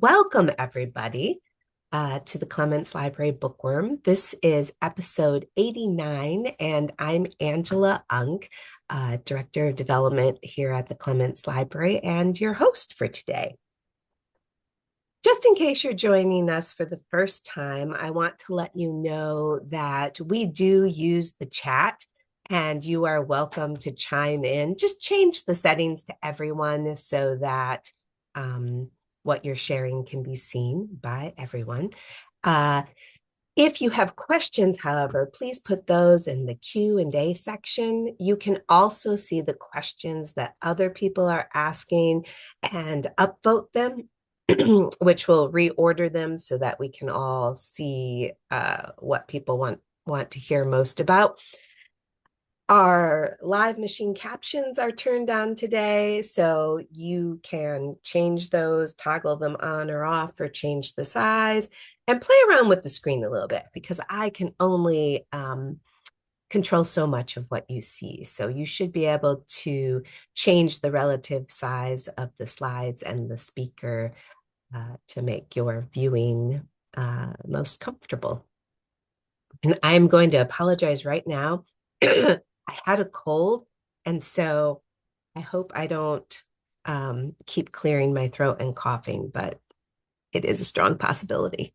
Welcome, everybody, to the Clements Library Bookworm. This is episode 89, and I'm Angela Oonk, Director of Development here at the Clements Library, and your host for today. Just in case you're joining us for the first time, I want to let you know that we do use the chat, and you are welcome to chime in. Just change the settings to everyone so that what you're sharing can be seen by everyone. If you have questions, however, please put those in the Q&A section. You can also see the questions that other people are asking and upvote them, which will reorder them so that we can all see what people want to hear most about. Our live machine captions are turned on today, so you can change those, toggle them on or off, or change the size, and play around with the screen a little bit because I can only control so much of what you see. So you should be able to change the relative size of the slides and the speaker to make your viewing most comfortable. And I'm going to apologize right now. I had a cold, and so I hope I don't keep clearing my throat and coughing, but it is a strong possibility.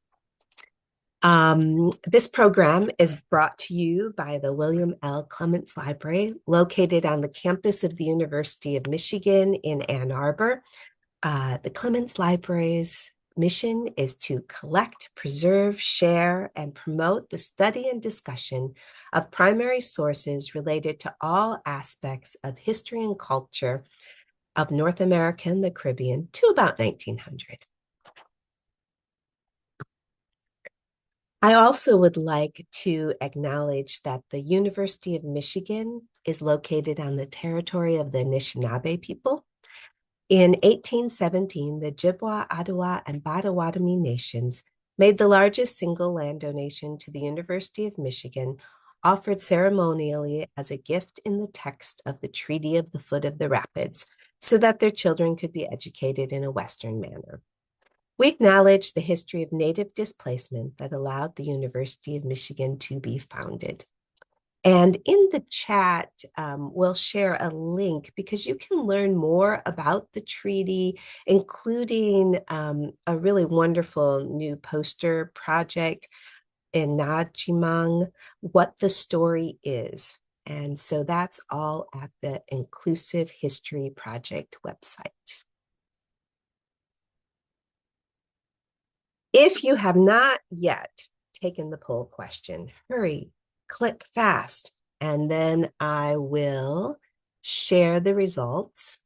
This program is brought to you by the William L. Clements Library, located on the campus of the University of Michigan in Ann Arbor. The Clements Library's mission is to collect, preserve, share, and promote the study and discussion of primary sources related to all aspects of history and culture of North America and the Caribbean to about 1900. I also would like to acknowledge that the University of Michigan is located on the territory of the Anishinaabe people. In 1817, the Chippewa, Ottawa, and Potawatomi nations made the largest single land donation to the University of Michigan, offered ceremonially as a gift in the text of the Treaty of the Foot of the Rapids, so that their children could be educated in a Western manner. We acknowledge the history of Native displacement that allowed the University of Michigan to be founded. And in the chat, we'll share a link because you can learn more about the treaty, including a really wonderful new poster project in Najimang, What the Story Is. And so that's all at the Inclusive History Project website. If you have not yet taken the poll question, hurry, click fast, and then I will share the results.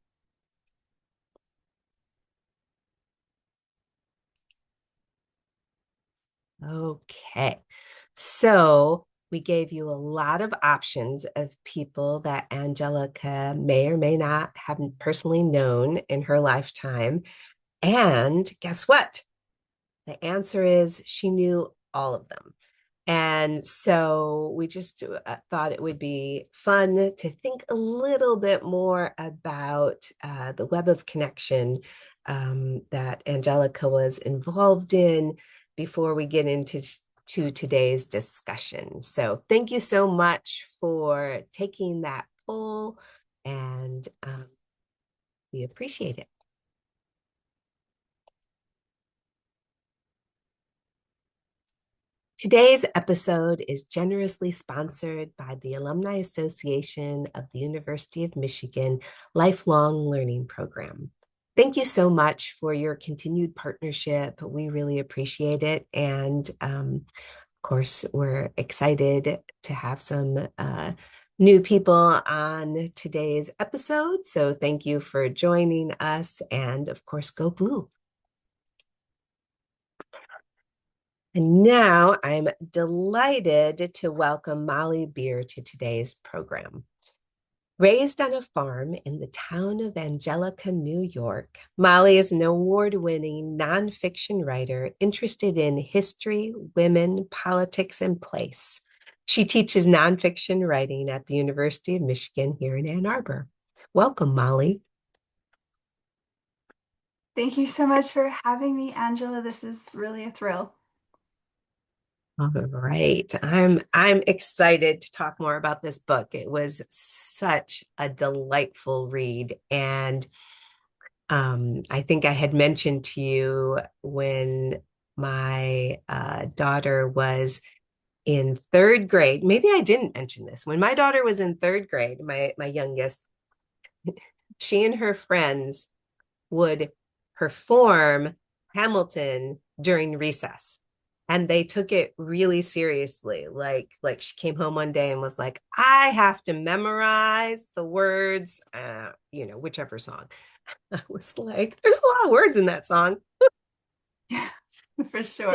Okay, so we gave you a lot of options of people that Angelica may or may not have personally known in her lifetime. And guess what? The answer is she knew all of them. And so we just thought it would be fun to think a little bit more about the web of connection that Angelica was involved in before we get into today's discussion. So thank you so much for taking that poll, and we appreciate it. Today's episode is generously sponsored by the Alumni Association of the University of Michigan Lifelong Learning Program. Thank you so much for your continued partnership. We really appreciate it. And of course, we're excited to have some new people on today's episode. So thank you for joining us. And of course, go Blue. And now I'm delighted to welcome Molly Beer to today's program. Raised on a farm in the town of Angelica, New York, Molly is an award-winning nonfiction writer interested in history, women, politics, and place. She teaches nonfiction writing at the University of Michigan here in Ann Arbor. Welcome, Molly. Thank you so much for having me, Angela. This is really a thrill. All right. I'm excited to talk more about this book. It was such a delightful read. And I think I had mentioned to you when my daughter was in third grade. Maybe I didn't mention this. When my daughter was in third grade, my youngest, she and her friends would perform Hamilton during recess. And they took it really seriously. Like she came home one day and was like, I have to memorize the words, whichever song. I was like, there's a lot of words in that song. Yeah, for sure.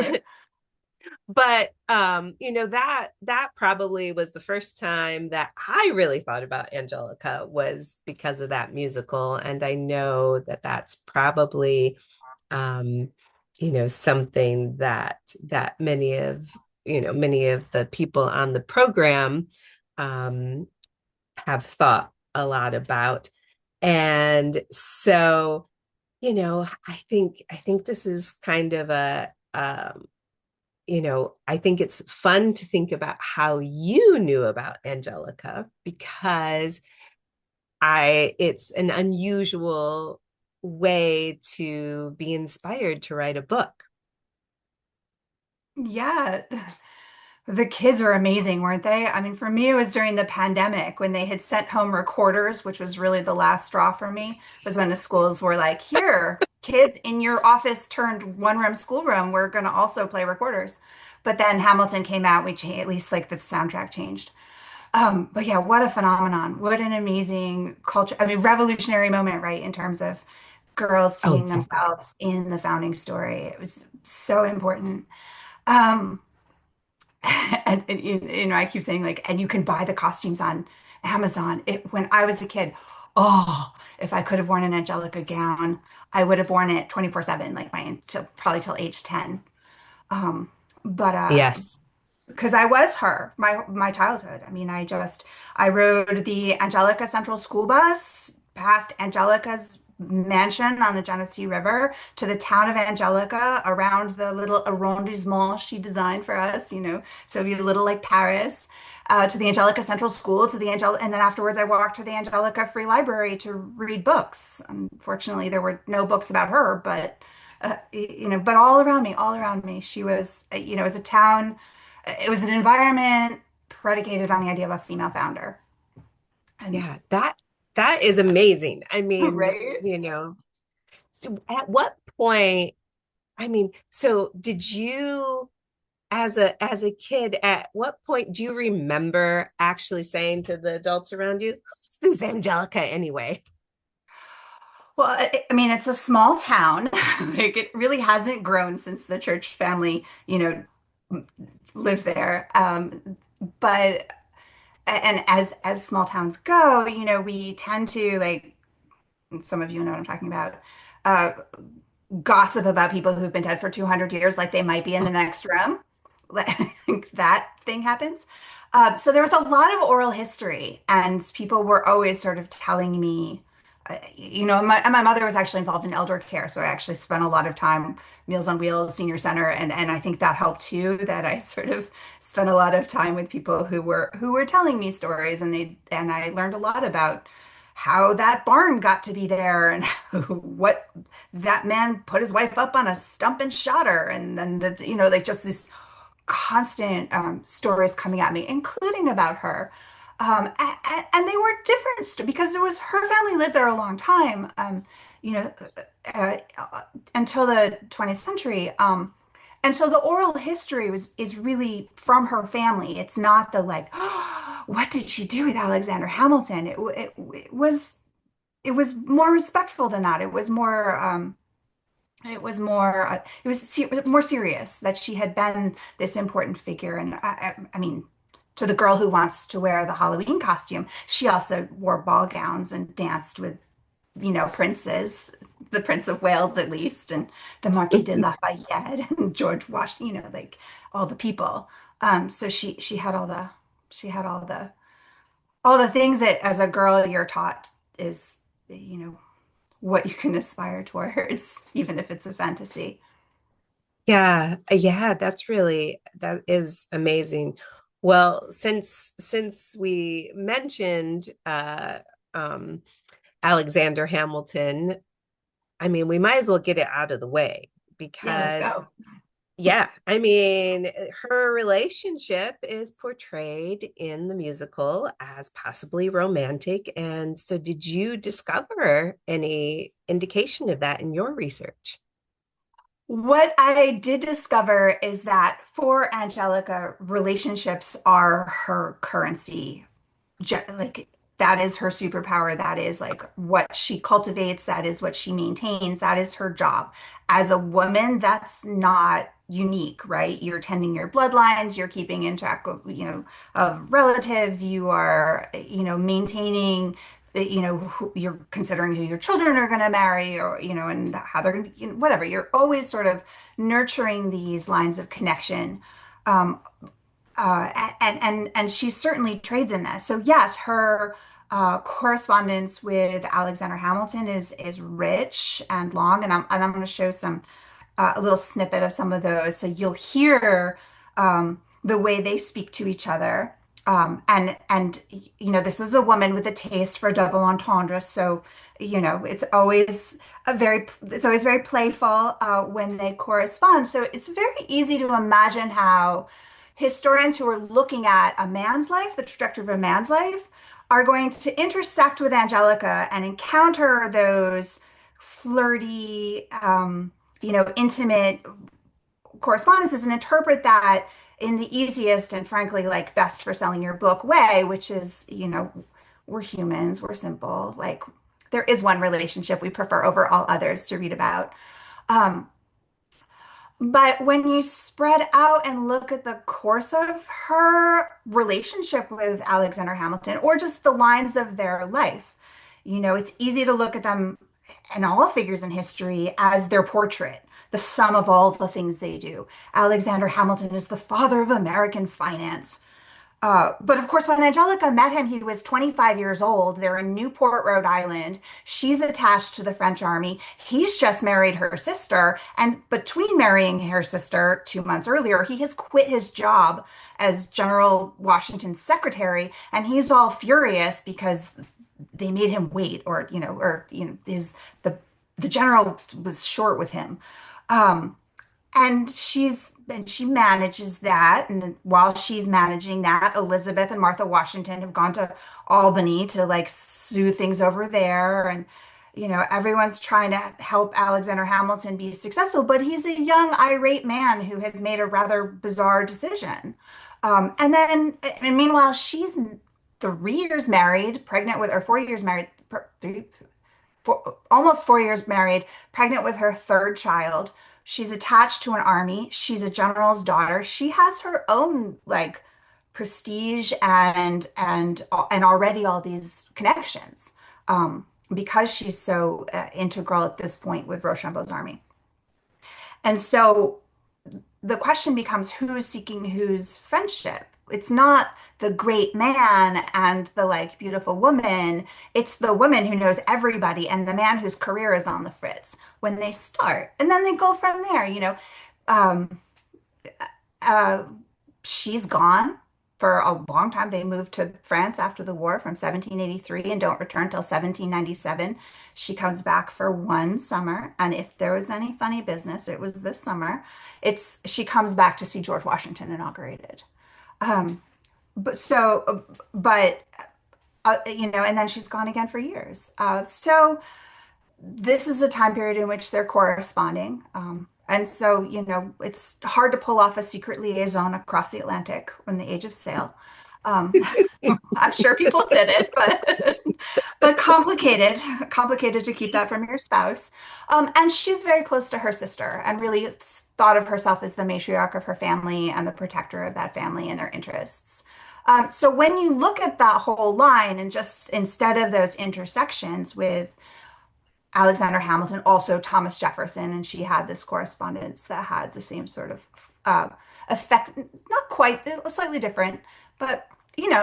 But that probably was the first time that I really thought about Angelica was because of that musical. And I know that that's probably um, something that many of the people on the program um, have thought a lot about. And so, I think this is kind of I think it's fun to think about how you knew about Angelica because it's an unusual way to be inspired to write a book. Yeah, the kids were amazing, weren't they? I mean, for me, it was during the pandemic when they had sent home recorders, which was really the last straw for me, was when the schools were like, here, kids in your office turned one room schoolroom, we're going to also play recorders. But then Hamilton came out, we changed, at least like the soundtrack changed. But yeah, what a phenomenon. What an amazing culture. I mean, revolutionary moment, right? In terms of girls Oh, seeing exactly. themselves in the founding story. It was so important. Um, and I keep saying like, and you can buy the costumes on Amazon. When I was a kid, oh, if I could have worn an Angelica gown, I would have worn it 24/7, like probably till age 10. Um, but Yes. because I was her, my childhood. I mean, I rode the Angelica Central School Bus past Angelica's mansion on the Genesee River to the town of Angelica around the little arrondissement she designed for us, so it'd be a little like Paris. To the Angelica Central School, and then afterwards I walked to the Angelica Free Library to read books. Unfortunately, there were no books about her, but all around me, she was, it was a town. It was an environment predicated on the idea of a female founder. And Yeah, that is amazing. I mean, right. so at what point, I mean, so did you as a kid, at what point do you remember actually saying to the adults around you, who's this Angelica anyway? Well, I mean, it's a small town. Like it really hasn't grown since the church family, lived there. But and as small towns go, we tend to like some of you know what I'm talking about. Uh, Gossip about people who've been dead for 200 years, like they might be in the Oh, next room. Like that thing happens. So there was a lot of oral history, and people were always sort of telling me, my mother was actually involved in elder care, so I actually spent a lot of time Meals on Wheels Senior Center, and I think that helped too. That I sort of spent a lot of time with people who were telling me stories, and I learned a lot about how that barn got to be there and what that man put his wife up on a stump and shot her. And then like just this constant stories coming at me, including about her. And they were different because it was her family lived there a long time, you know, uh, until the 20th century. And so the oral history is really from her family. It's not the like, oh, what did she do with Alexander Hamilton? It was more respectful than that. It was more serious that she had been this important figure. And I mean, to the girl who wants to wear the Halloween costume, she also wore ball gowns and danced with, princes, the Prince of Wales at least, and the Marquis de Lafayette and George Washington, like all the people. So she had all the things that as a girl you're taught is, you know, what you can aspire towards, even if it's a fantasy. Yeah, yeah, that is amazing. Well, since we mentioned um Alexander Hamilton, I mean, we might as well get it out of the way Yeah, let's because go. yeah, I mean, her relationship is portrayed in the musical as possibly romantic. And so did you discover any indication of that in your research? What I did discover is that for Angelica, relationships are her currency. Like that is her superpower. That is like what she cultivates. That is what she maintains. That is her job. As a woman, that's not unique, right? You're tending your bloodlines, you're keeping in track of, of relatives, you are, maintaining, you're considering who your children are going to marry or, and how they're going to be, whatever. You're always sort of nurturing these lines of connection. Um, and she certainly trades in this. So yes, her correspondence with Alexander Hamilton is rich and long, and I'm going to show some a little snippet of some of those, so you'll hear the way they speak to each other. And this is a woman with a taste for double entendre, so it's always very playful when they correspond. So it's very easy to imagine how historians who are looking at a man's life, the trajectory of a man's life, are going to intersect with Angelica and encounter those flirty, intimate correspondences and interpret that in the easiest and frankly, like best for selling your book way, which is, we're humans, we're simple. Like there is one relationship we prefer over all others to read about. Um, but when you spread out and look at the course of her relationship with Alexander Hamilton, or just the lines of their life, it's easy to look at them and all figures in history as their portrait, the sum of all the things they do. Alexander Hamilton is the father of American finance. But of course, when Angelica met him, he was 25 years old. They're in Newport, Rhode Island. She's attached to the French army. He's just married her sister. And between marrying her sister 2 months earlier, he has quit his job as General Washington's secretary. And he's all furious because they made him wait, the general was short with him. Um, and she manages that. And while she's managing that, Elizabeth and Martha Washington have gone to Albany to like sue things over there. And, everyone's trying to help Alexander Hamilton be successful, but he's a young, irate man who has made a rather bizarre decision. And meanwhile, she's 3 years married, pregnant with, or 4 years married, almost 4 years married, pregnant with her third child. She's attached to an army. She's a general's daughter. She has her own like prestige and already all these connections because she's so integral at this point with Rochambeau's army. And so the question becomes who's seeking whose friendship. It's not the great man and the like beautiful woman. It's the woman who knows everybody and the man whose career is on the fritz when they start. And then they go from there, Um, uh, she's gone for a long time. They moved to France after the war from 1783 and don't return till 1797. She comes back for one summer, and if there was any funny business, it was this summer. It's she comes back to see George Washington inaugurated. Um, but and then she's gone again for years. So this is a time period in which they're corresponding. And so, it's hard to pull off a secret liaison across the Atlantic in the age of sail. Um, I'm sure people did it, but complicated to keep that from your spouse. And she's very close to her sister and really thought of herself as the matriarch of her family and the protector of that family and their interests. So when you look at that whole line and just instead of those intersections with Alexander Hamilton, also Thomas Jefferson, and she had this correspondence that had the same sort of effect, not quite, slightly different, but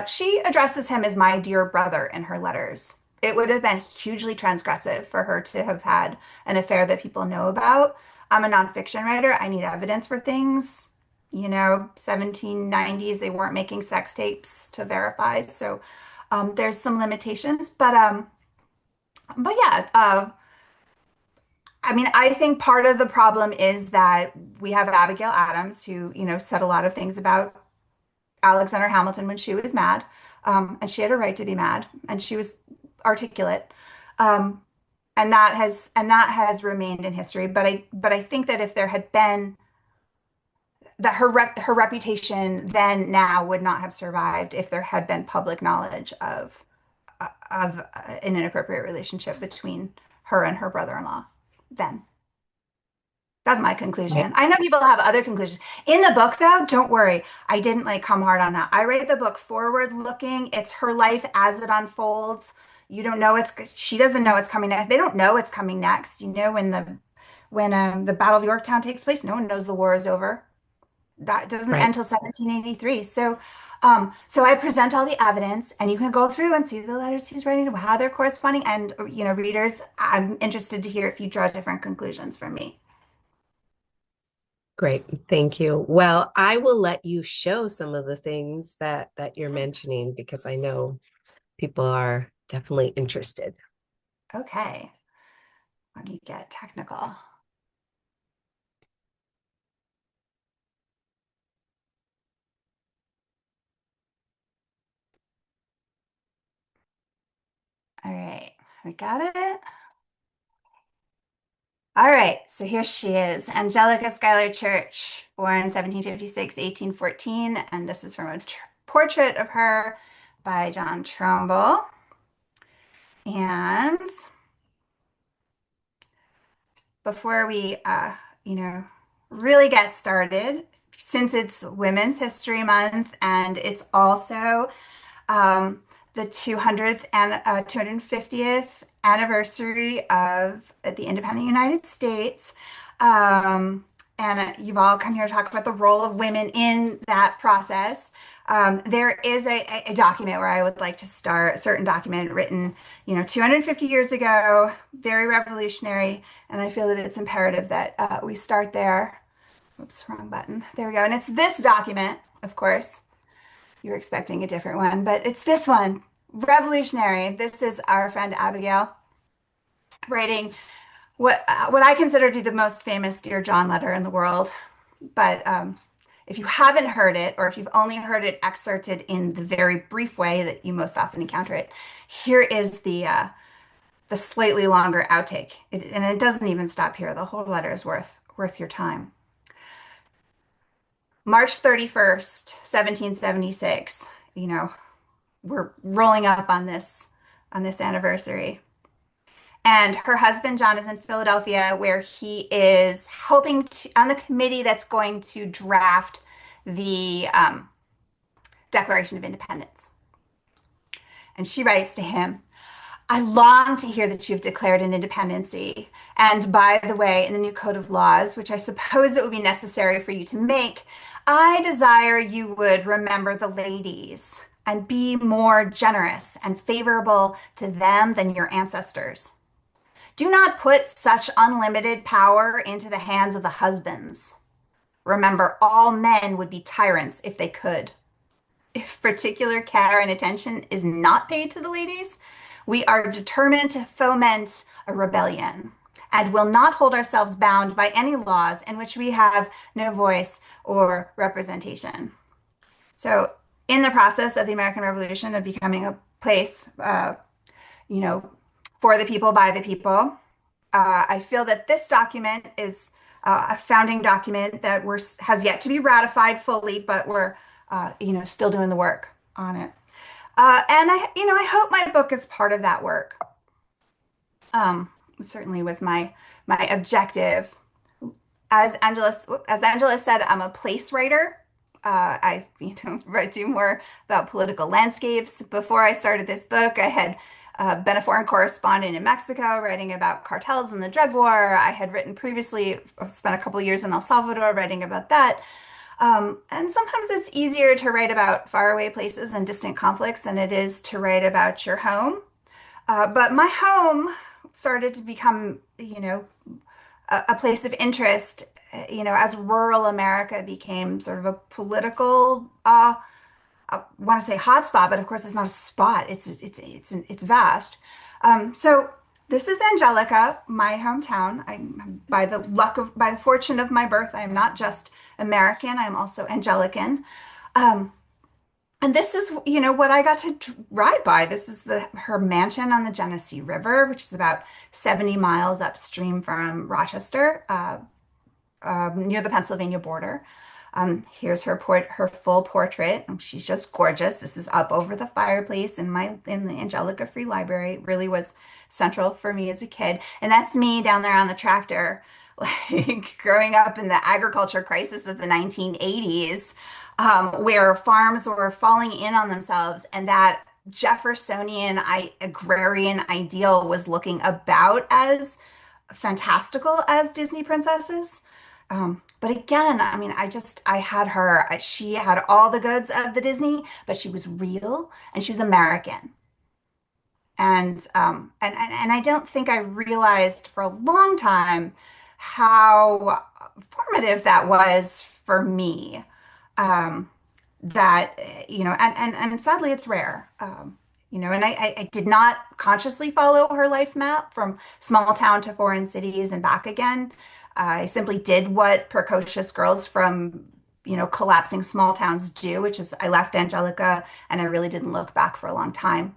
she addresses him as my dear brother in her letters. it would have been hugely transgressive for her to have had an affair that people know about. I'm a nonfiction writer. I need evidence for things. 1790s, they weren't making sex tapes to verify. So there's some limitations, but yeah, I mean, I think part of the problem is that we have Abigail Adams, who, said a lot of things about Alexander Hamilton when she was mad, and she had a right to be mad, and she was articulate, um, and that has remained in history. But I think that if there had been that her reputation then now would not have survived if there had been public knowledge of an inappropriate relationship between her and her brother-in-law then. That's my Right. conclusion. I know people have other conclusions. In the book, though, don't worry. I didn't like come hard on that. I read the book forward looking. It's her life as it unfolds. You don't know she doesn't know it's coming next. They don't know it's coming next. When the Battle of Yorktown takes place, no one knows the war is over. That doesn't end Right. until 1783. So I present all the evidence, and you can go through and see the letters he's writing, how they're corresponding. And, readers, I'm interested to hear if you draw different conclusions from me. Great. Thank you. Well, I will let you show some of the things that you're mentioning because I know people are definitely interested. Okay, let me get technical. All right, we got it. All right, so here she is, Angelica Schuyler Church, born 1756, 1814, and this is from a portrait of her by John Trumbull. And before we, really get started, since it's Women's History Month and it's also the 200th and 250th anniversary of the independent United States. And you've all come here to talk about the role of women in that process. There is a document where I would like to start, a certain document written, 250 years ago, very revolutionary, and I feel that it's imperative that we start there. Oops, wrong button. There we go. And it's this document, of course. You're expecting a different one, but it's this one. Revolutionary. This is our friend Abigail writing what I consider to be the most famous Dear John letter in the world. But if you haven't heard it, or if you've only heard it excerpted in the very brief way that you most often encounter it, here is the slightly longer outtake. And it doesn't even stop here. The whole letter is worth your time. March 31st, 1776. We're rolling up on this anniversary. And her husband, John, is in Philadelphia, where he is helping on the committee that's going to draft the Declaration of Independence. And she writes to him, I long to hear that you've declared an independency. And by the way, in the new code of laws, which I suppose it would be necessary for you to make, I desire you would remember the ladies and be more generous and favorable to them than your ancestors. Do not put such unlimited power into the hands of the husbands. Remember, all men would be tyrants if they could. If particular care and attention is not paid to the ladies, we are determined to foment a rebellion and will not hold ourselves bound by any laws in which we have no voice or representation. So, in the process of the American Revolution of becoming a place, you know, for the people, by the people, I feel that this document is a founding document that has yet to be ratified fully, but we're still doing the work on it. And I hope my book is part of that work. Certainly was my objective. As Angela said, I'm a place writer. I do more about political landscapes. Before I started this book, I had been a foreign correspondent in Mexico, writing about cartels and the drug war. I had written previously, spent a couple years in El Salvador writing about that. And sometimes it's easier to write about faraway places and distant conflicts than it is to write about your home. But my home started to become, a place of interest, as rural America became sort of a political, I want to say hotspot, but of course it's not a spot. It's vast. So this is Angelica, my hometown. By the fortune of my birth, I am not just American. I am also Angelican. Um, and this is, what I got to ride by. This is her mansion on the Genesee River, which is about 70 miles upstream from Rochester, near the Pennsylvania border. Here's her full portrait. She's just gorgeous. This is up over the fireplace in the Angelica Free Library. It really was central for me as a kid. And that's me down there on the tractor, like growing up in the agriculture crisis of the 1980s, where farms were falling in on themselves, and that Jeffersonian agrarian ideal was looking about as fantastical as Disney princesses. But again, I mean, I had her. She had all the goods of the Disney, but she was real and she was American. And I don't think I realized for a long time how formative that was for me. Um, that and sadly it's rare. And I did not consciously follow her life map from small town to foreign cities and back again. I simply did what precocious girls from, collapsing small towns do, which is I left Angelica and I really didn't look back for a long time.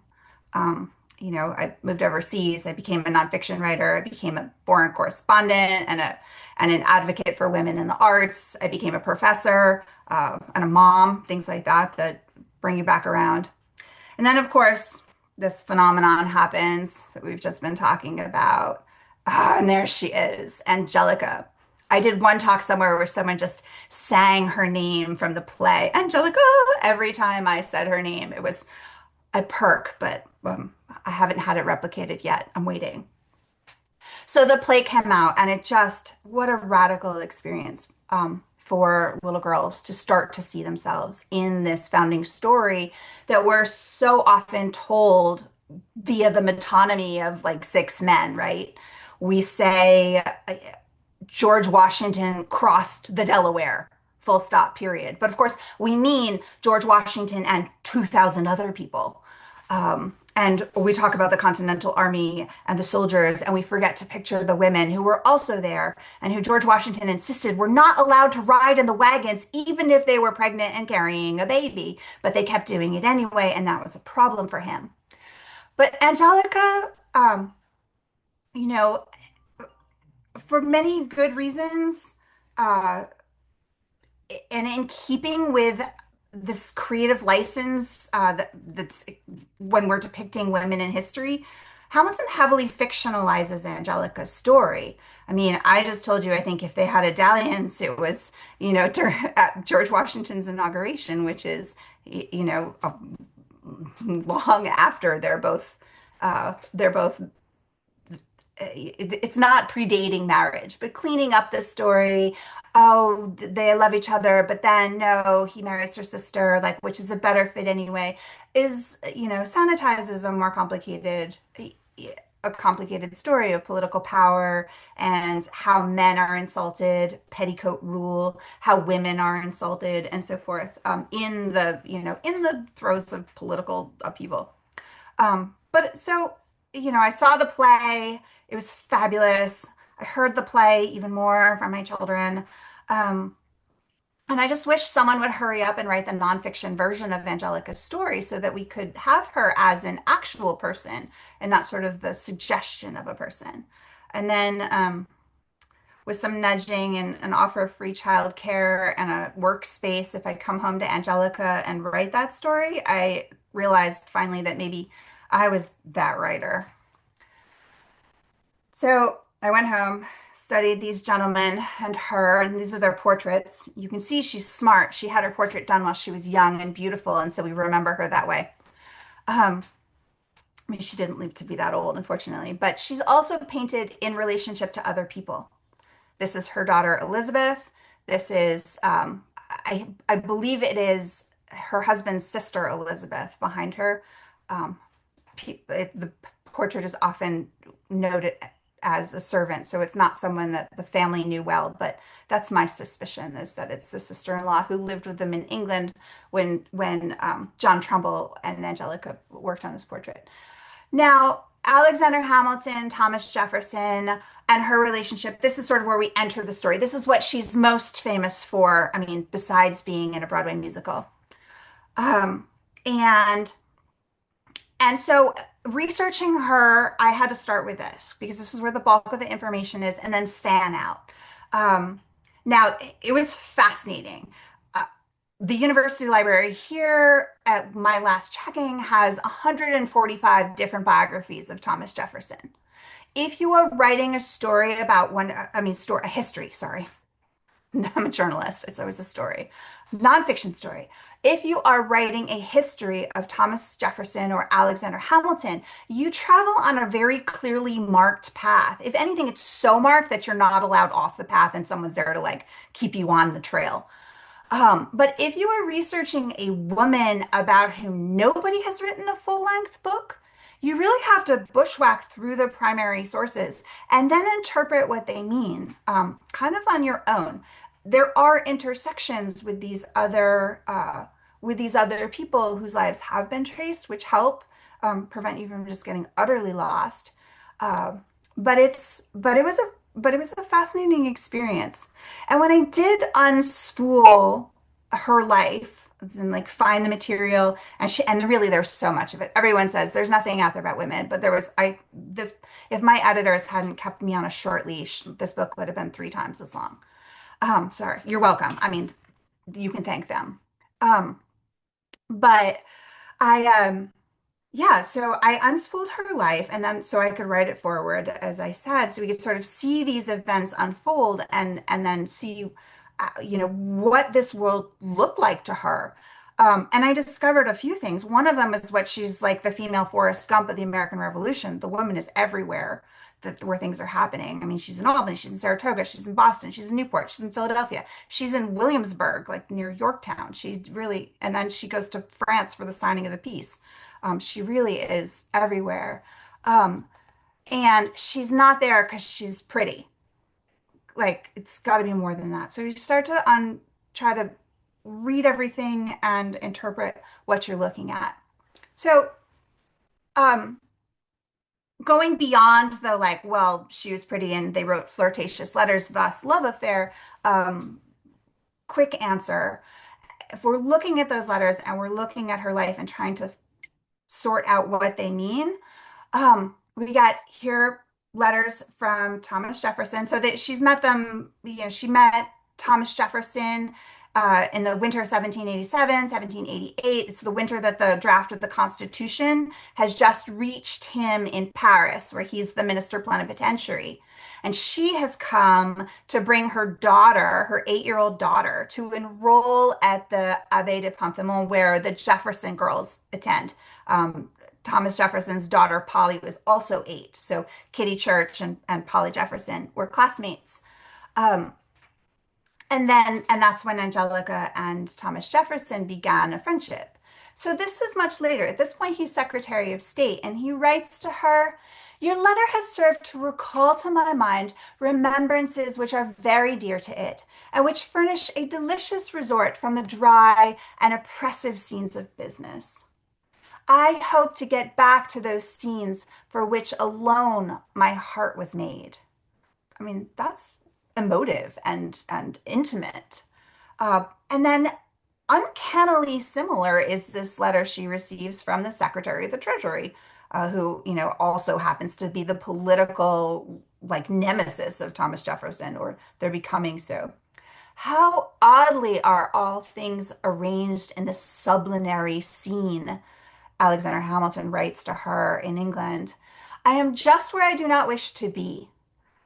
I moved overseas. I became a nonfiction writer. I became a foreign correspondent and an advocate for women in the arts. I became a professor and a mom, things like that bring you back around. And then, of course, this phenomenon happens that we've just been talking about. And there she is, Angelica. I did one talk somewhere where someone just sang her name from the play, Angelica, every time I said her name. It was a perk, but I haven't had it replicated yet. I'm waiting. So the play came out, and what a radical experience for little girls to start to see themselves in this founding story that we're so often told via the metonymy of like six men, right? We say George Washington crossed the Delaware, full stop, period. But of course, we mean George Washington and 2,000 other people. And we talk about the Continental Army and the soldiers, and we forget to picture the women who were also there and who George Washington insisted were not allowed to ride in the wagons, even if they were pregnant and carrying a baby. But they kept doing it anyway, and that was a problem for him. But Angelica, you know, for many good reasons, uh, and in keeping with this creative license that's when we're depicting women in history, Hamilton heavily fictionalizes Angelica's story. I mean, I just told you, I think if they had a dalliance, it was, at George Washington's inauguration, which is, long after they're both it's not predating marriage, but cleaning up the story. Oh, they love each other, but then no, he marries her sister, like, which is a better fit anyway, sanitizes a complicated story of political power and how men are insulted, petticoat rule, how women are insulted, and so forth, in the throes of political upheaval. But so, I saw the play. It was fabulous. I heard the play even more from my children. Um, and I just wish someone would hurry up and write the nonfiction version of Angelica's story so that we could have her as an actual person and not sort of the suggestion of a person. And then with some nudging and an offer of free childcare and a workspace, if I come home to Angelica and write that story, I realized finally that maybe I was that writer. So I went home, studied these gentlemen and her, and these are their portraits. You can see she's smart. She had her portrait done while she was young and beautiful, and so we remember her that way. Um, I mean, she didn't live to be that old, unfortunately, but she's also painted in relationship to other people. This is her daughter, Elizabeth. This is, I believe it is her husband's sister, Elizabeth, behind her. The portrait is often noted as a servant, so it's not someone that the family knew well, but that's my suspicion is that it's the sister-in-law who lived with them in England when John Trumbull and Angelica worked on this portrait. Now, Alexander Hamilton, Thomas Jefferson, and her relationship, this is sort of where we enter the story. This is what she's most famous for, I mean, besides being in a Broadway musical. Um, and and so researching her, I had to start with this because this is where the bulk of the information is, and then fan out. Um, Now, it was fascinating. Uh, the university library here at my last checking has 145 different biographies of Thomas Jefferson. If you are writing a story about one, I mean, story, a history, sorry, I'm a journalist. It's always a story, nonfiction story. If you are writing a history of Thomas Jefferson or Alexander Hamilton, you travel on a very clearly marked path. If anything, it's so marked that you're not allowed off the path and someone's there to like keep you on the trail. But if you are researching a woman about whom nobody has written a full-length book, you really have to bushwhack through the primary sources and then interpret what they mean, kind of on your own. There are intersections with these other people whose lives have been traced, which help prevent you from just getting utterly lost. Uh, but it was a fascinating experience. And when I did unspool her life, as in like find the material, and really there's so much of it. Everyone says there's nothing out there about women, but there was I this if my editors hadn't kept me on a short leash, this book would have been 3 times as long. Sorry, you're welcome. I mean, you can thank them. Um, but I Yeah, so I unspooled her life and then so I could write it forward, as I said, so we could sort of see these events unfold and then see, what this world looked like to her. And I discovered a few things. One of them is what she's like the female Forrest Gump of the American Revolution. The woman is everywhere where things are happening. I mean, she's in Albany, she's in Saratoga, she's in Boston, she's in Newport, she's in Philadelphia, she's in Williamsburg, like near Yorktown. She's really, and then she goes to France for the signing of the peace. She really is everywhere. Um, and she's not there because she's pretty. Like it's got to be more than that. So you start to try to read everything and interpret what you're looking at. So um, going beyond the like, well, she was pretty and they wrote flirtatious letters, thus love affair. Um, Quick answer. If we're looking at those letters and we're looking at her life and trying to sort out what they mean, we got here letters from Thomas Jefferson. So that she's met them, she met Thomas Jefferson in the winter of 1787, 1788. It's the winter that the draft of the Constitution has just reached him in Paris, where he's the minister plenipotentiary. And she has come to bring her daughter, her 8-year-old daughter, to enroll at the Abbaye de Panthemont, where the Jefferson girls attend. Thomas Jefferson's daughter, Polly, was also 8. So Kitty Church and Polly Jefferson were classmates. Um, and that's when Angelica and Thomas Jefferson began a friendship. So this is much later. At this point, he's Secretary of State, and he writes to her, "Your letter has served to recall to my mind remembrances which are very dear to it, and which furnish a delicious resort from the dry and oppressive scenes of business. I hope to get back to those scenes for which alone my heart was made." I mean, that's emotive and intimate. And then uncannily similar is this letter she receives from the Secretary of the Treasury, who, also happens to be the political like nemesis of Thomas Jefferson, or they're becoming so. How oddly are all things arranged in this sublunary scene, Alexander Hamilton writes to her in England. I am just where I do not wish to be.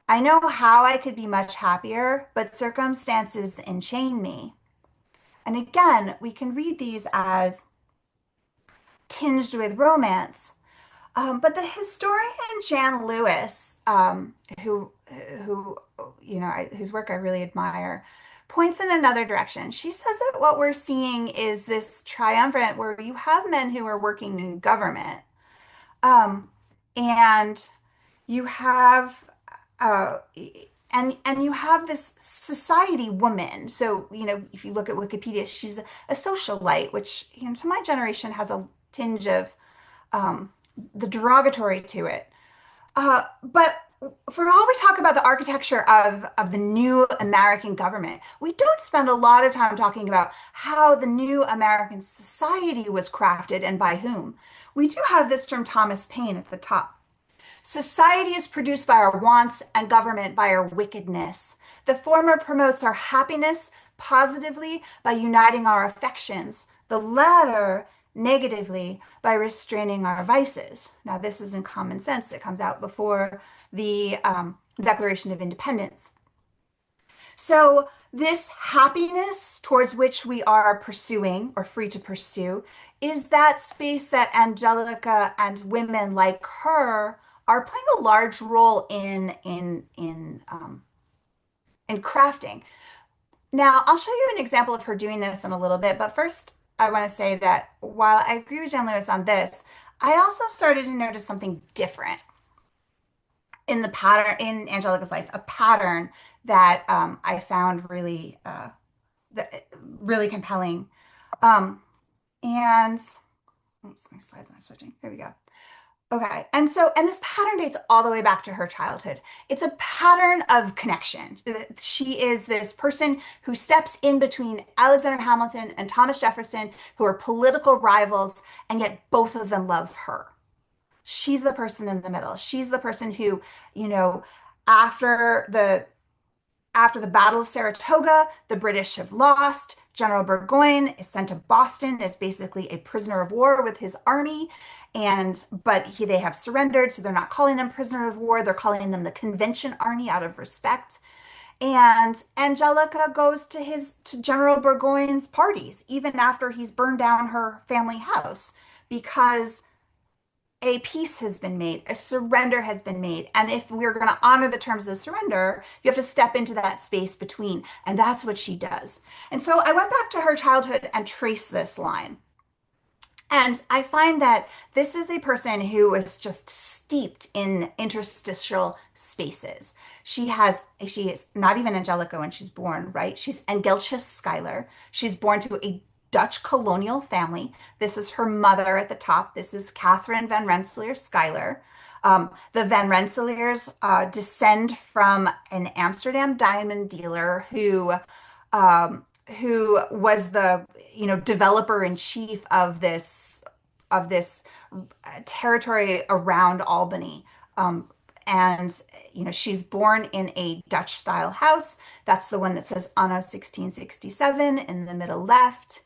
I know how I could be much happier, but circumstances enchain me. And again, we can read these as tinged with romance. But the historian Jan Lewis, who whose work I really admire, points in another direction. She says that what we're seeing is this triumvirate where you have men who are working in government, um, And you have uh, and you have this society woman. So, if you look at Wikipedia, she's a socialite, which, to my generation has a tinge of um, the derogatory to it. But for all we talk about the architecture of the new American government, we don't spend a lot of time talking about how the new American society was crafted and by whom. We do have this from Thomas Paine at the top. Society is produced by our wants and government by our wickedness. The former promotes our happiness positively by uniting our affections. The latter negatively by restraining our vices. Now, this is in Common Sense that comes out before the Declaration of Independence. So, this happiness towards which we are pursuing or free to pursue is that space that Angelica and women like her are playing a large role in crafting. Now, I'll show you an example of her doing this in a little bit, but first, I want to say that while I agree with Jen Lewis on this, I also started to notice something different in the pattern in Angelica's life, a pattern that I found really compelling. Um, and oops, my slide's not switching. There we go. Okay. And this pattern dates all the way back to her childhood. It's a pattern of connection. She is this person who steps in between Alexander Hamilton and Thomas Jefferson, who are political rivals, and yet both of them love her. She's the person in the middle. She's the person who, you know, after the after the Battle of Saratoga, the British have lost. General Burgoyne is sent to Boston as basically a prisoner of war with his army, they have surrendered, so they're not calling them prisoner of war. They're calling them the Convention Army out of respect. And Angelica goes to General Burgoyne's parties even after he's burned down her family house because a peace has been made, a surrender has been made. And if we're going to honor the terms of the surrender, you have to step into that space between. And that's what she does. And so I went back to her childhood and traced this line. And I find that this is a person who was just steeped in interstitial spaces. She is not even Angelica when she's born, right? She's Angelica Schuyler. She's born to a Dutch colonial family. This is her mother at the top. This is Catherine Van Rensselaer Schuyler. The Van Rensselaers descend from an Amsterdam diamond dealer who was the developer in chief of this territory around Albany. And she's born in a Dutch style house. That's the one that says Anno 1667 in the middle left.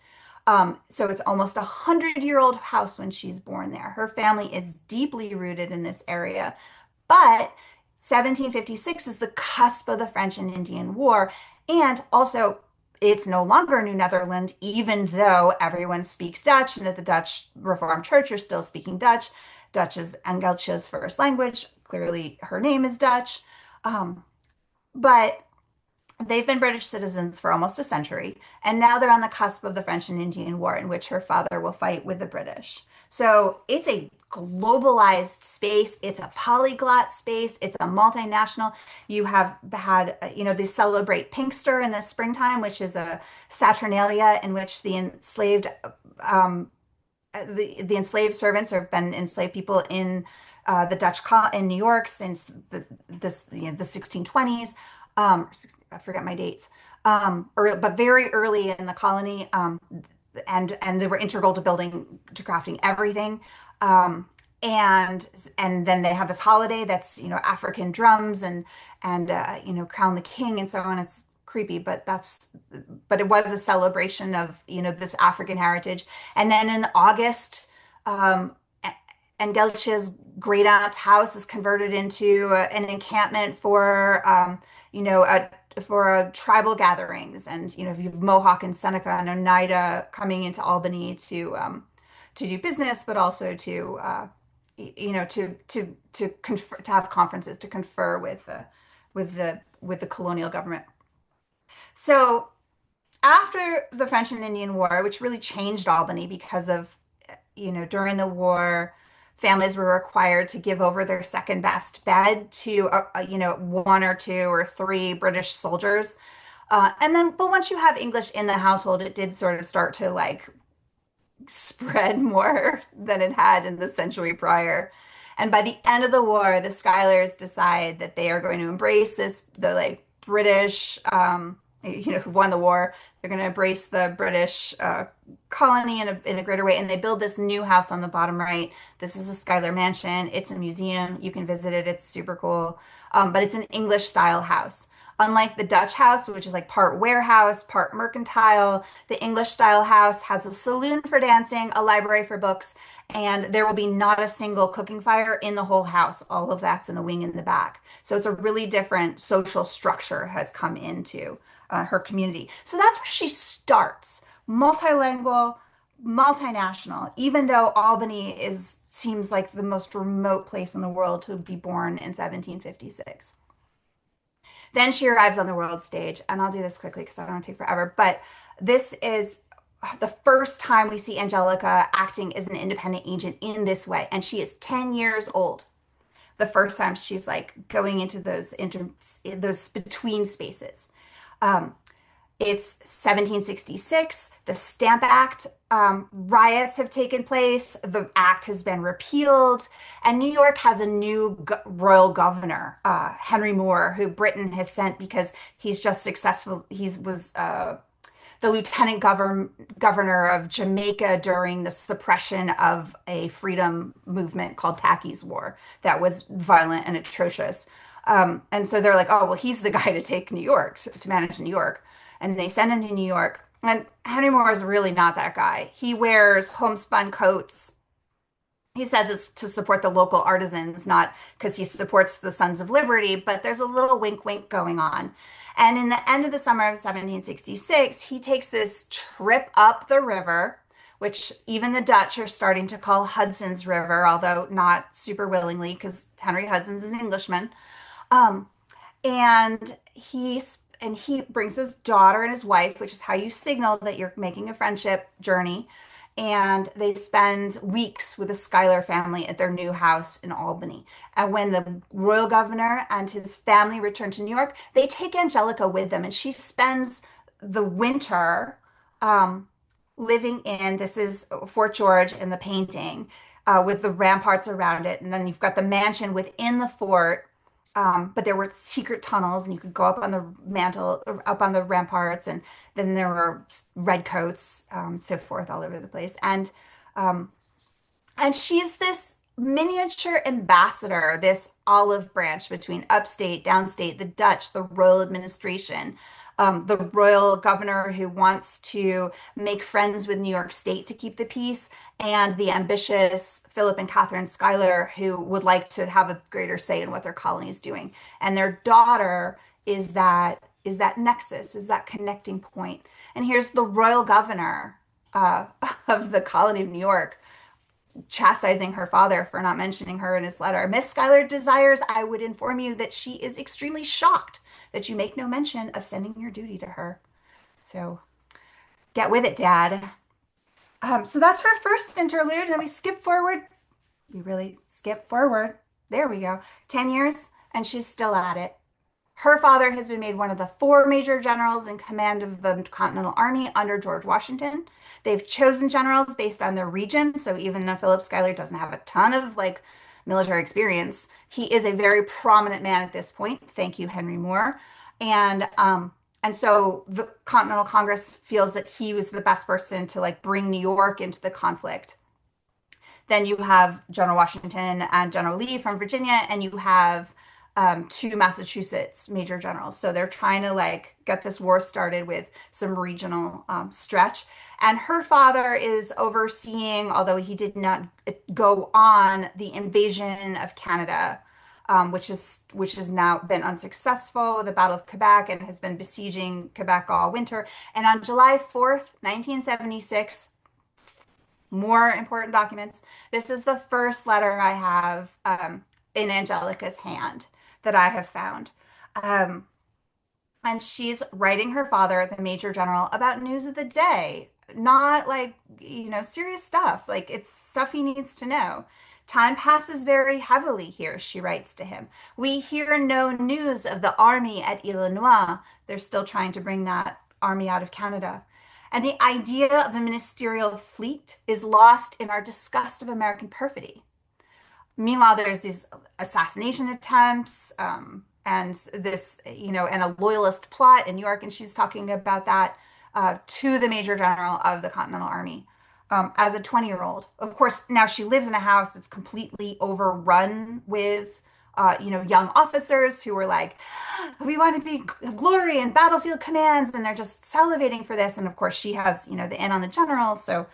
So it's almost 100-year-old house when she's born there. Her family is deeply rooted in this area, but 1756 is the cusp of the French and Indian War. And also, it's no longer New Netherland, even though everyone speaks Dutch, and at the Dutch Reformed Church, you're still speaking Dutch. Dutch is Angeltje's first language. Clearly, her name is Dutch. But they've been British citizens for almost a century, and now they're on the cusp of the French and Indian War, in which her father will fight with the British. So it's a globalized space, it's a polyglot space, it's a multinational. You have had, they celebrate Pinkster in the springtime, which is a Saturnalia in which um, the enslaved servants have been enslaved people in in New York since the 1620s. I forget my dates, but very early in the colony, and they were integral to crafting everything. And then they have this holiday that's African drums and crown the king and so on. It's creepy, but it was a celebration of this African heritage. And then in August, Angelcha's great aunt's house is converted into an encampment for tribal gatherings, and you have Mohawk and Seneca and Oneida coming into Albany to do business, but also to have conferences to confer with the colonial government. So after the French and Indian War, which really changed Albany because of during the war, families were required to give over their second best bed to, one or two or three British soldiers. But once you have English in the household, it did sort of start to like spread more than it had in the century prior. And by the end of the war, the Schuylers decide that they are going to embrace the like British, who won the war. They're going to embrace the British colony in a greater way. And they build this new house on the bottom right. This is a Schuyler mansion. It's a museum. You can visit it. It's super cool. But it's an English style house. Unlike the Dutch house, which is like part warehouse, part mercantile, the English style house has a saloon for dancing, a library for books, and there will be not a single cooking fire in the whole house. All of that's in a wing in the back. So it's a really different social structure has come into her community. So that's where she starts, multilingual, multinational, even though Albany seems like the most remote place in the world to be born in 1756. Then she arrives on the world stage, and I'll do this quickly because I don't want to take forever. But this is the first time we see Angelica acting as an independent agent in this way, and she is 10 years old. The first time she's like going into those between spaces. Um, it's 1766. The Stamp Act riots have taken place. The act has been repealed. And New York has a new royal governor, Henry Moore, who Britain has sent because he's just successful. He was the lieutenant governor of Jamaica during the suppression of a freedom movement called Tacky's War that was violent and atrocious. And so they're like, oh, well, he's the guy to take New York, to manage New York. And they send him to New York. And Henry Moore is really not that guy. He wears homespun coats. He says it's to support the local artisans, not because he supports the Sons of Liberty, but there's a little wink wink going on. And in the end of the summer of 1766, he takes this trip up the river, which even the Dutch are starting to call Hudson's River, although not super willingly because Henry Hudson's an Englishman. Um, and he brings his daughter and his wife, which is how you signal that you're making a friendship journey. And they spend weeks with the Schuyler family at their new house in Albany. And when the royal governor and his family return to New York, they take Angelica with them, and she spends the winter living in this is Fort George in the painting with the ramparts around it. And then you've got the mansion within the fort. But there were secret tunnels, and you could go up on the mantle, up on the ramparts, and then there were redcoats, so forth, all over the place. And she's this miniature ambassador, this olive branch between upstate, downstate, the Dutch, the royal administration, the royal governor who wants to make friends with New York State to keep the peace, and the ambitious Philip and Catherine Schuyler who would like to have a greater say in what their colony is doing. And their daughter is that nexus, is that connecting point. And here's the royal governor of the colony of New York chastising her father for not mentioning her in his letter. Miss Schuyler desires I would inform you that she is extremely shocked that you make no mention of sending your duty to her. So get with it, Dad. So that's her first interlude, and we skip forward. We really skip forward. There we go. 10 years, and she's still at it. Her father has been made one of the four major generals in command of the Continental Army under George Washington. They've chosen generals based on their region. So even though Philip Schuyler doesn't have a ton of like military experience, he is a very prominent man at this point. Thank you, Henry Moore. And so the Continental Congress feels that he was the best person to like bring New York into the conflict. Then you have General Washington and General Lee from Virginia, and you have two Massachusetts major generals. So they're trying to like get this war started with some regional stretch. And her father is overseeing, although he did not go on, the invasion of Canada, which has now been unsuccessful, the Battle of Quebec, and has been besieging Quebec all winter. And on July 4th, 1976, more important documents. This is the first letter I have in Angelica's hand that I have found. And she's writing her father, the Major General, about news of the day, not like, serious stuff. Like it's stuff he needs to know. Time passes very heavily here, she writes to him. We hear no news of the army at Illinois. They're still trying to bring that army out of Canada. And the idea of a ministerial fleet is lost in our disgust of American perfidy. Meanwhile, there's these assassination attempts, and this, and a loyalist plot in New York, and she's talking about that to the Major General of the Continental Army as a 20-year-old. Of course, now she lives in a house that's completely overrun with, young officers who were like, we want to be glory and battlefield commands, and they're just salivating for this. And of course, she has, the in on the generals, so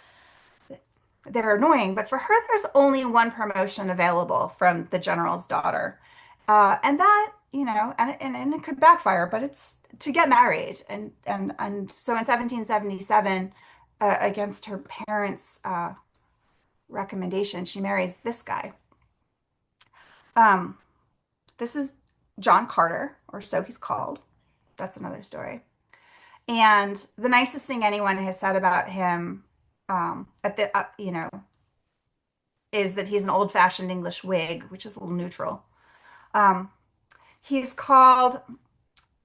they're annoying, but for her, there's only one promotion available from the general's daughter. And that, and it could backfire, but it's to get married. And so in 1777, against her parents' recommendation, she marries this guy. Um, this is John Carter, or so he's called. That's another story. And the nicest thing anyone has said about him, at the is that he's an old-fashioned English Whig, which is a little neutral. Um, he's called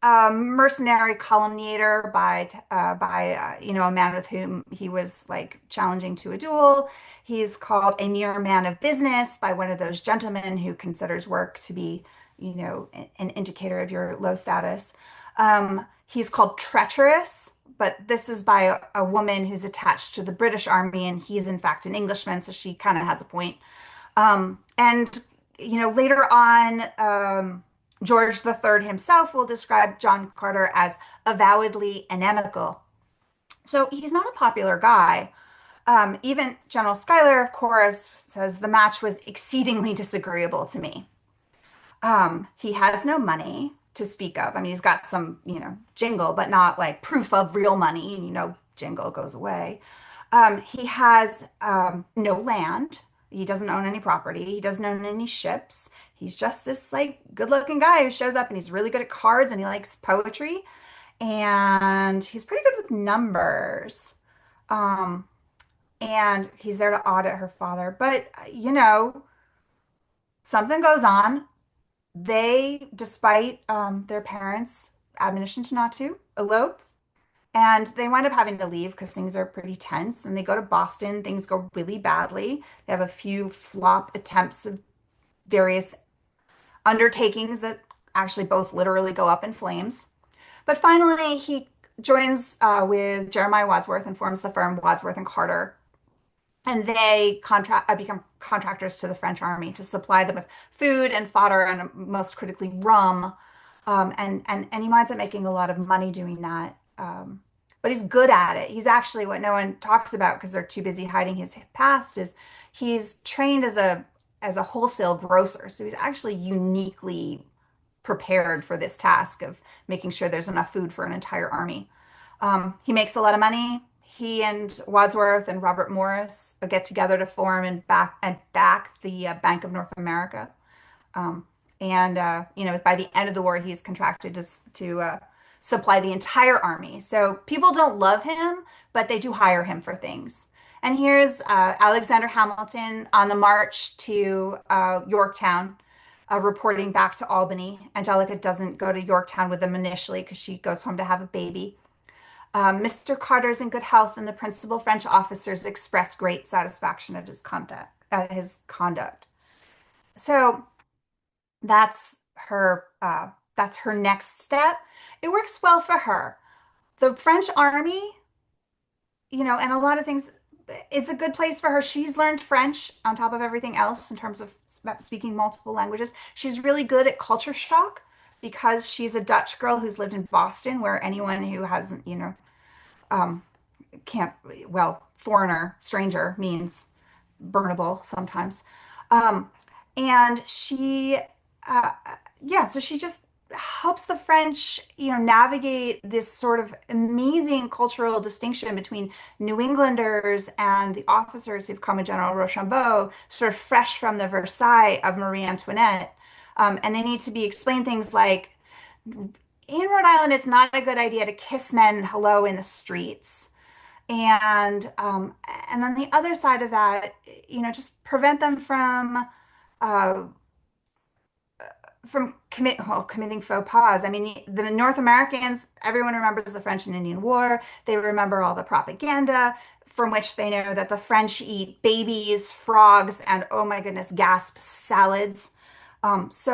a mercenary calumniator by a man with whom he was like challenging to a duel. He's called a mere man of business by one of those gentlemen who considers work to be, an indicator of your low status. He's called treacherous, but this is by a woman who's attached to the British Army, and he's in fact an Englishman, so she kind of has a point. And later on, George III himself will describe John Carter as avowedly inimical. So he's not a popular guy. Even General Schuyler, of course, says the match was exceedingly disagreeable to me. He has no money to speak of. I mean, he's got some, jingle, but not like proof of real money. Jingle goes away. He has no land. He doesn't own any property. He doesn't own any ships. He's just this like good-looking guy who shows up and he's really good at cards and he likes poetry and he's pretty good with numbers. Um, and he's there to audit her father. But, something goes on. They, despite their parents' admonition to not to, elope. And they wind up having to leave because things are pretty tense. And they go to Boston. Things go really badly. They have a few flop attempts of various undertakings that actually both literally go up in flames. But finally, he joins with Jeremiah Wadsworth and forms the firm Wadsworth and Carter. And they become contractors to the French army to supply them with food and fodder and most critically rum. And he winds up making a lot of money doing that. But he's good at it. He's actually what no one talks about because they're too busy hiding his past is he's trained as a wholesale grocer. So he's actually uniquely prepared for this task of making sure there's enough food for an entire army. He makes a lot of money. He and Wadsworth and Robert Morris get together to form and back the Bank of North America. By the end of the war, he's contracted to supply the entire army. So people don't love him, but they do hire him for things. And here's Alexander Hamilton on the march to Yorktown, reporting back to Albany. Angelica doesn't go to Yorktown with them initially because she goes home to have a baby. Mr. Carter's in good health, and the principal French officers express great satisfaction at his conduct. So that's her. That's her next step. It works well for her. The French army, and a lot of things. It's a good place for her. She's learned French on top of everything else in terms of speaking multiple languages. She's really good at culture shock because she's a Dutch girl who's lived in Boston, where anyone who hasn't, can't, well, foreigner, stranger means burnable sometimes. And she, so she just helps the French, navigate this sort of amazing cultural distinction between New Englanders and the officers who've come with General Rochambeau, sort of fresh from the Versailles of Marie Antoinette. And they need to be explained things like, in Rhode Island, it's not a good idea to kiss men hello in the streets. And and on the other side of that, just prevent them uh, committing faux pas. I mean, the North Americans, everyone remembers the French and Indian War. They remember all the propaganda from which they know that the French eat babies, frogs, and oh my goodness, gasp, salads. It's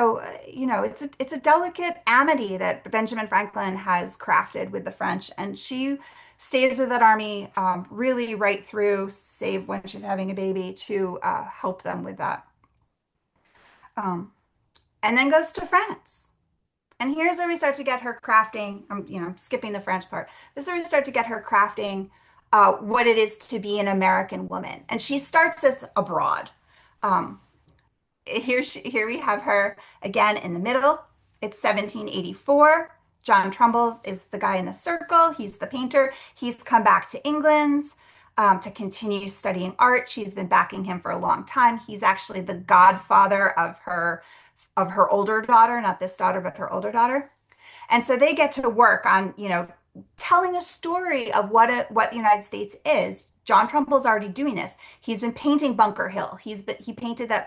a delicate amity that Benjamin Franklin has crafted with the French, and she stays with that army really right through, save when she's having a baby, to help them with that. Um, and then goes to France. And here's where we start to get her crafting. I'm skipping the French part. This is where we start to get her crafting what it is to be an American woman. And she starts this abroad. Um, here we have her again in the middle. It's 1784. John Trumbull is the guy in the circle. He's the painter. He's come back to England to continue studying art. She's been backing him for a long time. He's actually the godfather of her older daughter, not this daughter, but her older daughter. And so they get to work on, telling a story of what the United States is. John Trumbull's already doing this. He's been painting Bunker Hill. He painted the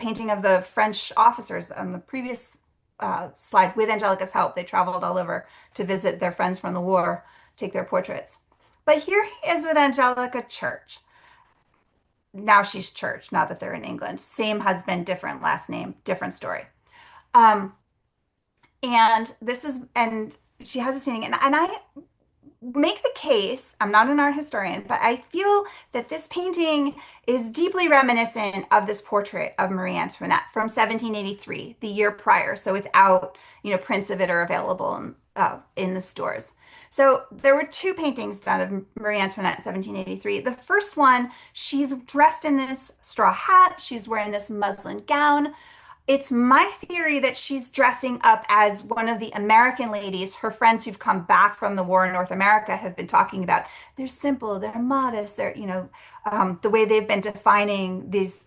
painting of the French officers on the previous slide with Angelica's help. They traveled all over to visit their friends from the war, take their portraits. But here he is with Angelica Church. Now she's Church, now that they're in England. Same husband, different last name, different story. Um, and she has this painting, and I make the case, I'm not an art historian, but I feel that this painting is deeply reminiscent of this portrait of Marie Antoinette from 1783, the year prior. So it's out, prints of it are available in the stores. So there were two paintings done of Marie Antoinette in 1783. The first one, she's dressed in this straw hat, she's wearing this muslin gown. It's my theory that she's dressing up as one of the American ladies her friends who've come back from the war in North America have been talking about. They're simple, they're modest, the way they've been defining these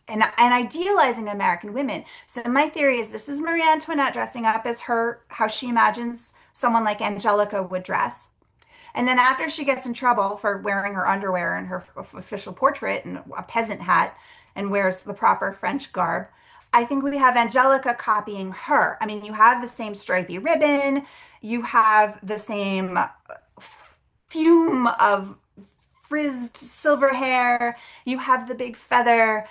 and idealizing American women. So my theory is this is Marie Antoinette dressing up as how she imagines someone like Angelica would dress. And then after she gets in trouble for wearing her underwear and her official portrait and a peasant hat and wears the proper French garb, I think we have Angelica copying her. I mean, you have the same stripy ribbon, you have the same fume of frizzed silver hair, you have the big feather.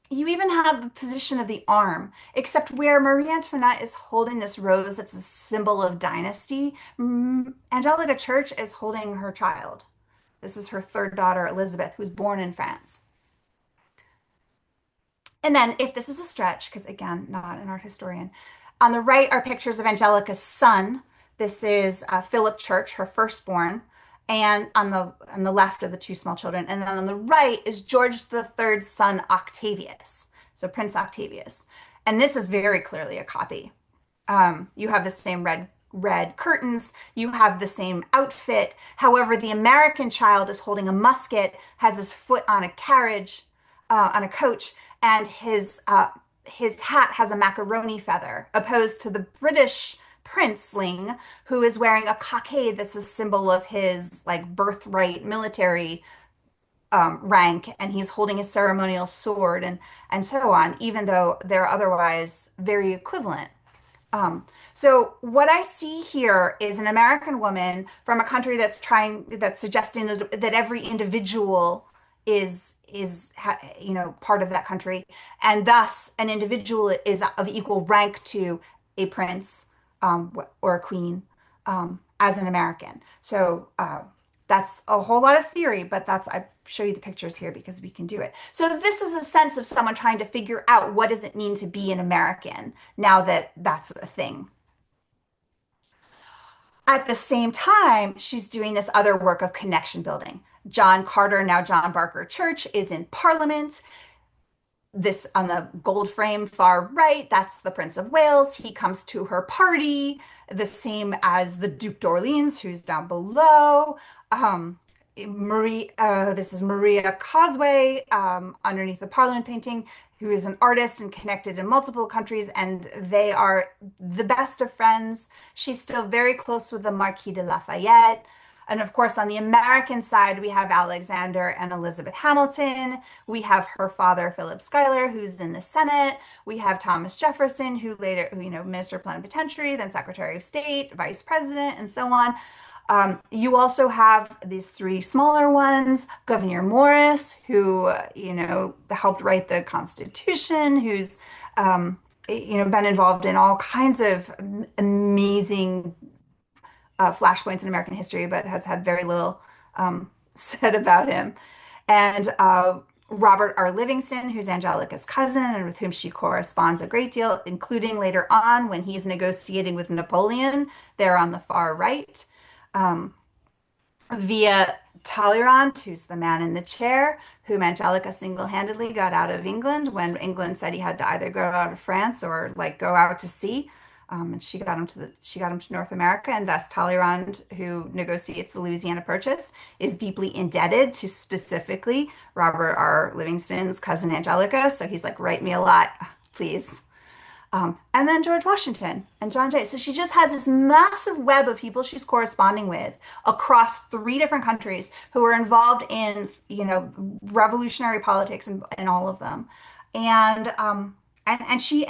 You even have the position of the arm, except where Marie Antoinette is holding this rose that's a symbol of dynasty, Angelica Church is holding her child. This is her third daughter, Elizabeth, who's born in France. And then, if this is a stretch, because again, not an art historian, on the right are pictures of Angelica's son. This is Philip Church, her firstborn, and on the left are the two small children. And then on the right is George the Third's son, Octavius. So Prince Octavius. And this is very clearly a copy. You have the same red curtains. You have the same outfit. However, the American child is holding a musket, has his foot on a carriage, on a coach, and his hat has a macaroni feather, opposed to the British princeling who is wearing a cockade that's a symbol of his like birthright military rank, and he's holding a ceremonial sword and so on, even though they're otherwise very equivalent. So what I see here is an American woman from a country that's suggesting that every individual is part of that country, and thus an individual is of equal rank to a prince or a queen as an American. So that's a whole lot of theory, but I show you the pictures here because we can do it. So this is a sense of someone trying to figure out what does it mean to be an American now that that's a thing. At the same time, she's doing this other work of connection building. John Carter, now John Barker Church, is in Parliament. This on the gold frame far right, that's the Prince of Wales. He comes to her party, the same as the Duke d'Orleans, who's down below. this is Maria Causeway, underneath the Parliament painting, who is an artist and connected in multiple countries, and they are the best of friends. She's still very close with the Marquis de Lafayette. And of course, on the American side, we have Alexander and Elizabeth Hamilton. We have her father, Philip Schuyler, who's in the Senate. We have Thomas Jefferson, who later, Minister Plenipotentiary, then Secretary of State, Vice President, and so on. You also have these three smaller ones, Gouverneur Morris, who, helped write the Constitution, who's, been involved in all kinds of amazing flashpoints in American history, but has had very little said about him. And Robert R. Livingston, who's Angelica's cousin and with whom she corresponds a great deal, including later on when he's negotiating with Napoleon, there on the far right. Via Talleyrand, who's the man in the chair, whom Angelica single-handedly got out of England when England said he had to either go out of France or like go out to sea. And she got him to North America, and thus Talleyrand, who negotiates the Louisiana Purchase, is deeply indebted to specifically Robert R. Livingston's cousin Angelica. So he's like, write me a lot, please. And then George Washington and John Jay. So she just has this massive web of people she's corresponding with across three different countries who are involved in, revolutionary politics and all of them. And she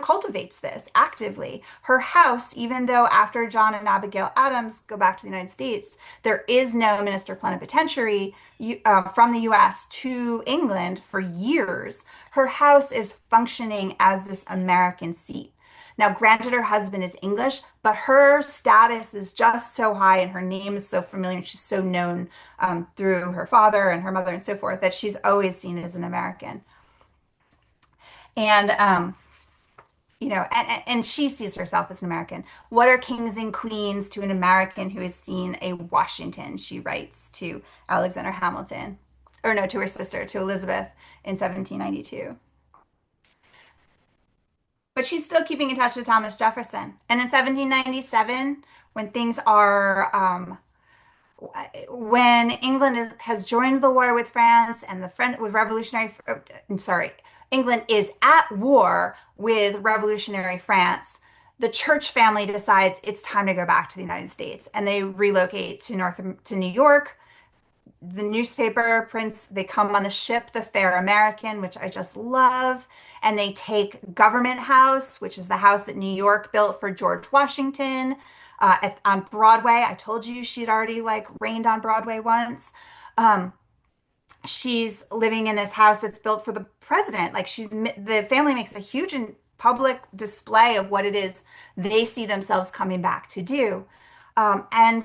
cultivates this actively. Her house, even though after John and Abigail Adams go back to the United States, there is no minister plenipotentiary from the US to England for years. Her house is functioning as this American seat. Now, granted, her husband is English, but her status is just so high and her name is so familiar and she's so known through her father and her mother and so forth that she's always seen as an American. And and she sees herself as an American. What are kings and queens to an American who has seen a Washington? She writes to Alexander Hamilton, or no, to her sister, to Elizabeth in 1792. But she's still keeping in touch with Thomas Jefferson. And in 1797, when things are when has joined the war with France and with England is at war with revolutionary France, the Church family decides it's time to go back to the United States, and they relocate to New York. The newspaper prints, they come on the ship, the Fair American, which I just love, and they take Government House, which is the house that New York built for George Washington, on Broadway. I told you she'd already like reigned on Broadway once. She's living in this house that's built for the president. Like the family makes a huge and public display of what it is they see themselves coming back to do. And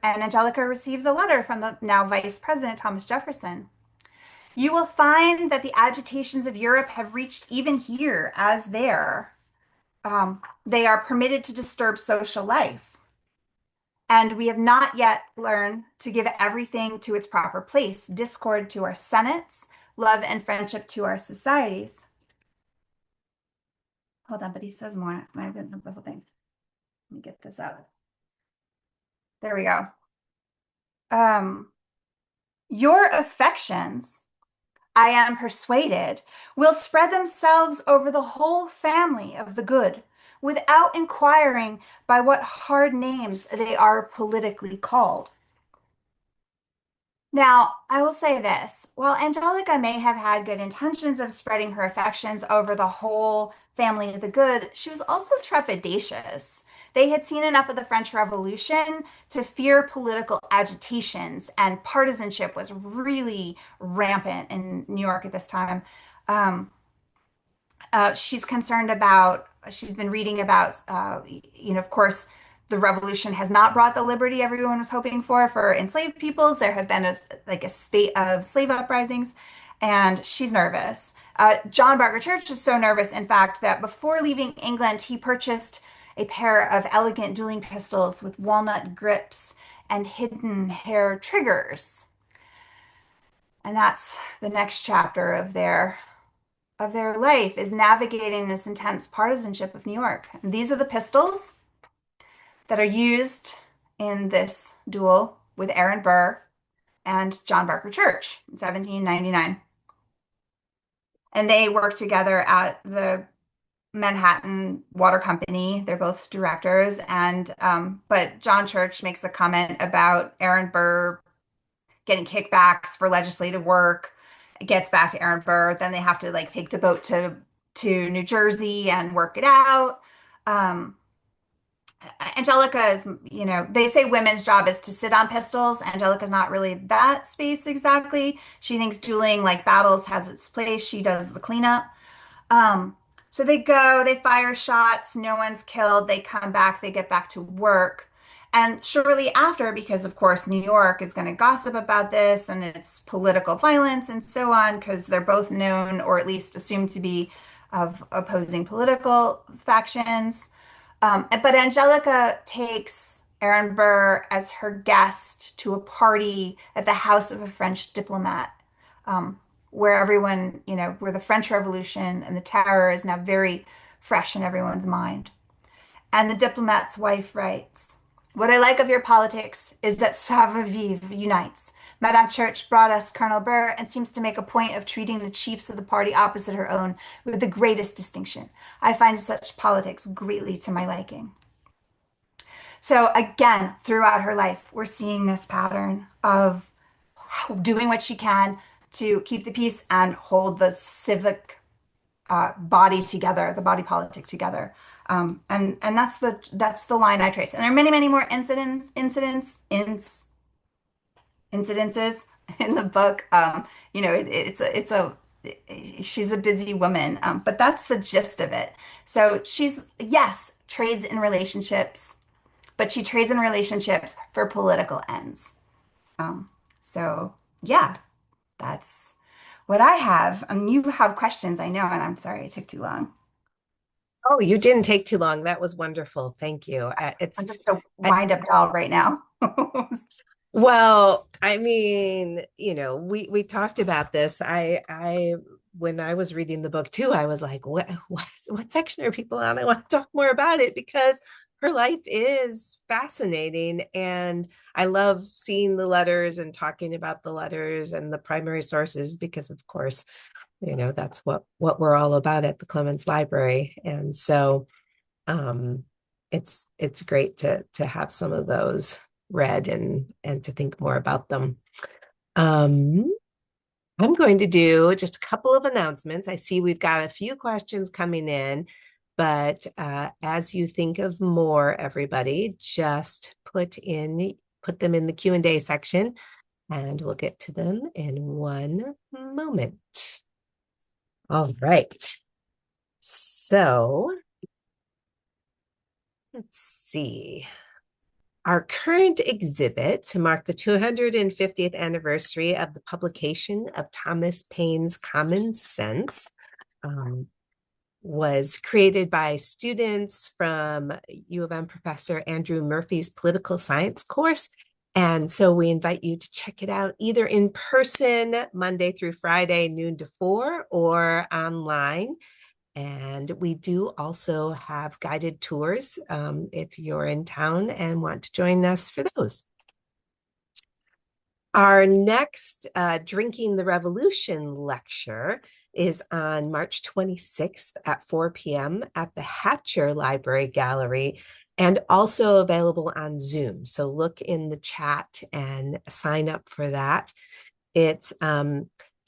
Angelica receives a letter from the now Vice President Thomas Jefferson. You will find that the agitations of Europe have reached even here as there. They are permitted to disturb social life. And we have not yet learned to give everything to its proper place, discord to our senates, love and friendship to our societies. Hold on, but he says more. I didn't know the whole thing. Let me get this out. There we go. Your affections, I am persuaded, will spread themselves over the whole family of the good, without inquiring by what hard names they are politically called. Now, I will say this. While Angelica may have had good intentions of spreading her affections over the whole family of the good, she was also trepidatious. They had seen enough of the French Revolution to fear political agitations, and partisanship was really rampant in New York at this time. She's concerned about, she's been reading about, of course, the revolution has not brought the liberty everyone was hoping for enslaved peoples. There have been a spate of slave uprisings, and she's nervous. John Barker Church is so nervous, in fact, that before leaving England, he purchased a pair of elegant dueling pistols with walnut grips and hidden hair triggers. And that's the next chapter of their life, is navigating this intense partisanship of New York. And these are the pistols that are used in this duel with Aaron Burr and John Barker Church in 1799. And they worked together at the Manhattan Water Company. They're both directors. And but John Church makes a comment about Aaron Burr getting kickbacks for legislative work. It gets back to Aaron Burr. Then they have to like take the boat to New Jersey and work it out. Um, Angelica is, they say women's job is to sit on pistols. Angelica's not really that space exactly. She thinks dueling like battles has its place. She does the cleanup. Um, so they go, they fire shots, no one's killed, they come back, they get back to work. And shortly after, because of course New York is going to gossip about this and it's political violence and so on, because they're both known or at least assumed to be of opposing political factions. But Angelica takes Aaron Burr as her guest to a party at the house of a French diplomat, um, where everyone, where the French Revolution and the terror is now very fresh in everyone's mind. And the diplomat's wife writes, "What I like of your politics is that savoir vivre unites. Madame Church brought us Colonel Burr and seems to make a point of treating the chiefs of the party opposite her own with the greatest distinction. I find such politics greatly to my liking." So again, throughout her life, we're seeing this pattern of doing what she can to keep the peace and hold the civic body together, the body politic together. And that's the line I trace. And there are many, many more incidences in the book. She's a busy woman, but that's the gist of it. So she's, yes, trades in relationships, but she trades in relationships for political ends. Um, so yeah, that's what I have. And you have questions, I know, and I'm sorry it took too long. Oh, you didn't take too long. That was wonderful. Thank you. I'm just a I, wind-up doll right now. well, I mean, we talked about this. When I was reading the book too, I was like, what section are people on? I want to talk more about it because her life is fascinating, and I love seeing the letters and talking about the letters and the primary sources because, of course, that's what we're all about at the Clements Library. And so um it's great to have some of those read and to think more about them. um I'm going to do just a couple of announcements. I see we've got a few questions coming in, but as you think of more, everybody, just put them in the Q&A section, and we'll get to them in one moment. All right. So let's see. Our current exhibit to mark the 250th anniversary of the publication of Thomas Paine's Common Sense was created by students from U of M professor Andrew Murphy's political science course. And so we invite you to check it out either in person, Monday through Friday, noon to 4, or online. And we do also have guided tours if you're in town and want to join us for those. Our next Drinking the Revolution lecture is on March 26th at 4 p.m. at the Hatcher Library Gallery, and also available on Zoom. So look in the chat and sign up for that. It's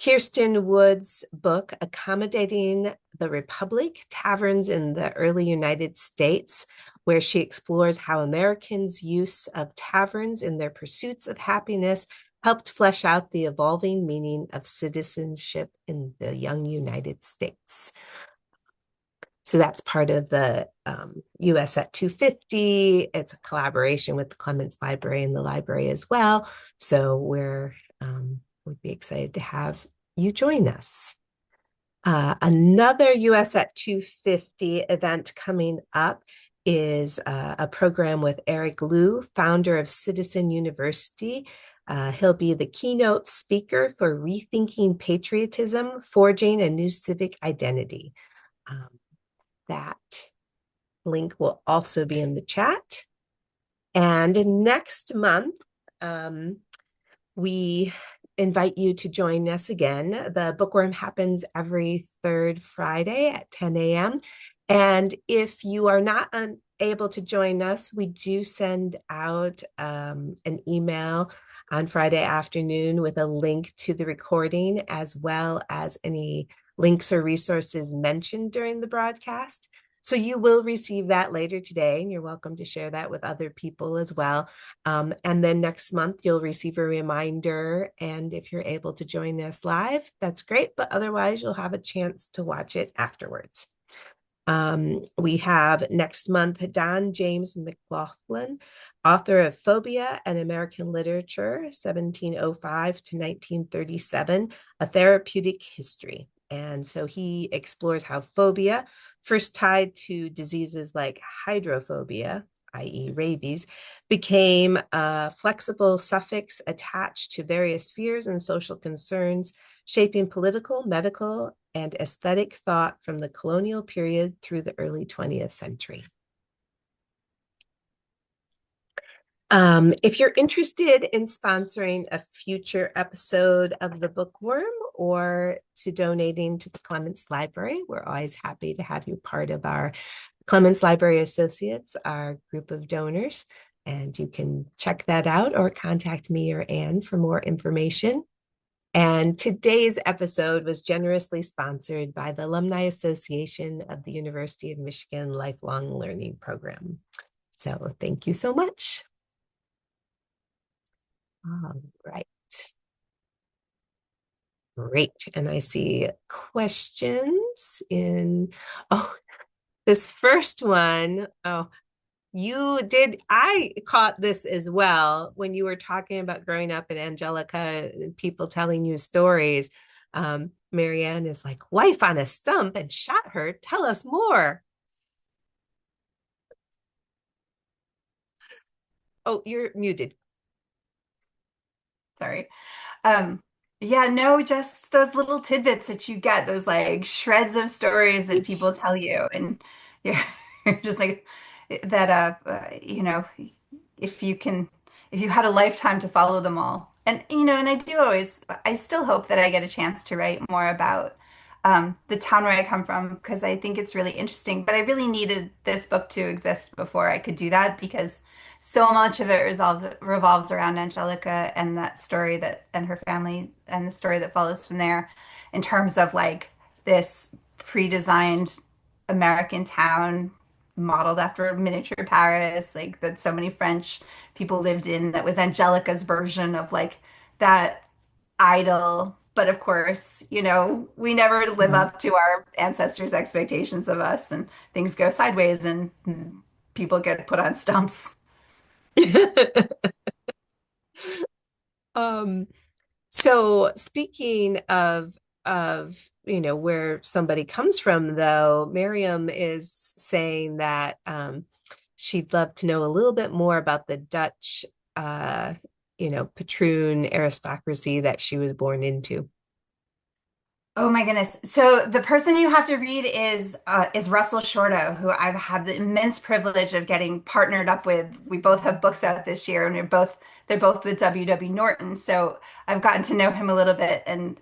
Kirsten Wood's book, Accommodating the Republic, Taverns in the Early United States, where she explores how Americans' use of taverns in their pursuits of happiness helped flesh out the evolving meaning of citizenship in the young United States. So that's part of the US at 250. It's a collaboration with the Clements Library and the library as well. So we'd be excited to have you join us. Another US at 250 event coming up is a program with Eric Liu, founder of Citizen University. He'll be the keynote speaker for Rethinking Patriotism, Forging a New Civic Identity. That link will also be in the chat. And next month, um, we invite you to join us again. The Bookworm happens every third Friday at 10 a.m. And if you are not able to join us, we do send out an email on Friday afternoon with a link to the recording, as well as any links or resources mentioned during the broadcast. So you will receive that later today, and you're welcome to share that with other people as well. And then next month, you'll receive a reminder. And if you're able to join us live, that's great. But otherwise, you'll have a chance to watch it afterwards. We have next month Don James McLaughlin, author of Phobia and American Literature, 1705 to 1937, A Therapeutic History. And so he explores how phobia, first tied to diseases like hydrophobia, i.e., rabies, became a flexible suffix attached to various spheres and social concerns, shaping political, medical, and aesthetic thought from the colonial period through the early 20th century. If you're interested in sponsoring a future episode of the Bookworm or to donating to the Clements Library, we're always happy to have you part of our Clements Library Associates, our group of donors. And you can check that out or contact me or Anne for more information. And today's episode was generously sponsored by the Alumni Association of the University of Michigan Lifelong Learning Program. So thank you so much. All right. Great. And I see questions in, oh, this first one. Oh, you did. I caught this as well when you were talking about growing up in Angelica and people telling you stories. Marianne is like, wife on a stump and shot her. Tell us more. Oh, you're muted. Sorry. Um, yeah, no, just those little tidbits that you get, those like shreds of stories that people tell you, and you're, you're just like that. If you can, if you had a lifetime to follow them all, and and I still hope that I get a chance to write more about the town where I come from because I think it's really interesting. But I really needed this book to exist before I could do that because so much of it revolves around Angelica and that story that and her family and the story that follows from there in terms of like this pre-designed American town modeled after miniature Paris, like that so many French people lived in that was Angelica's version of like that idol. But of course, we never live up to our ancestors' expectations of us and things go sideways and people get put on stumps. um, so speaking of where somebody comes from, though, Miriam is saying that she'd love to know a little bit more about the Dutch patroon aristocracy that she was born into. Oh my goodness. So the person you have to read is Russell Shorto, who I've had the immense privilege of getting partnered up with. We both have books out this year and they're both with W. Norton. So I've gotten to know him a little bit and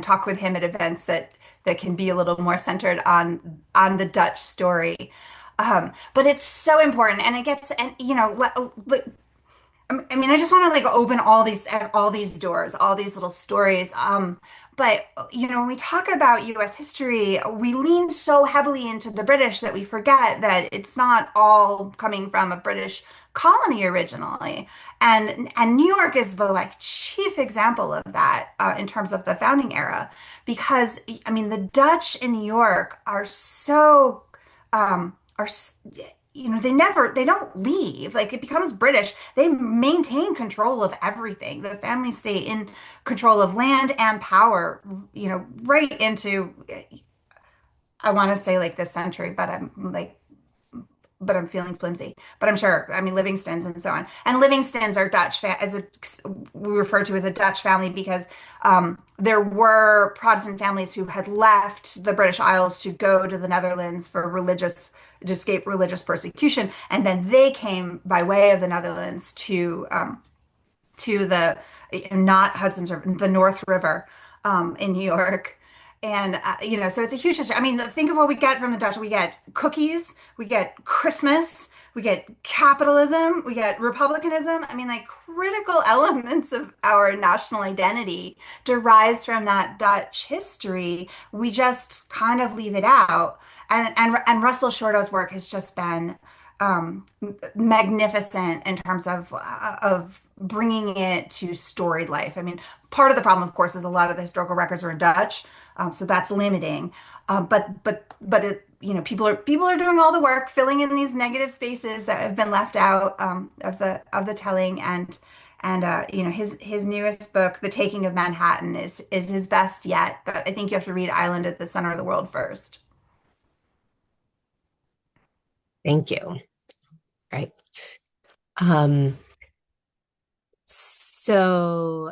talk with him at events that can be a little more centered on the Dutch story. But it's so important and it gets and I mean, I just want to like open all these doors, all these little stories. But when we talk about U.S. history, we lean so heavily into the British that we forget that it's not all coming from a British colony originally. And New York is the like chief example of that in terms of the founding era, because I mean, the Dutch in New York are so are they don't leave. Like it becomes British. They maintain control of everything. The families stay in control of land and power, right into, I want to say like this century, but I'm feeling flimsy. But I'm sure. I mean, Livingstones and so on. And Livingstones are we refer to as a Dutch family because there were Protestant families who had left the British Isles to go to the Netherlands for religious to escape religious persecution. And then they came by way of the Netherlands to the not Hudson's River, the North River in New York. And so it's a huge history. I mean, think of what we get from the Dutch. We get cookies, we get Christmas, we get capitalism, we get republicanism. I mean, like critical elements of our national identity derives from that Dutch history. We just kind of leave it out. And Russell Shorto's work has just been magnificent in terms of bringing it to storied life. I mean, part of the problem, of course, is a lot of the historical records are in Dutch, so that's limiting. But it, people are doing all the work, filling in these negative spaces that have been left out of the telling. And his newest book, The Taking of Manhattan, is his best yet. But I think you have to read Island at the Center of the World first. Thank you. Right. Um, so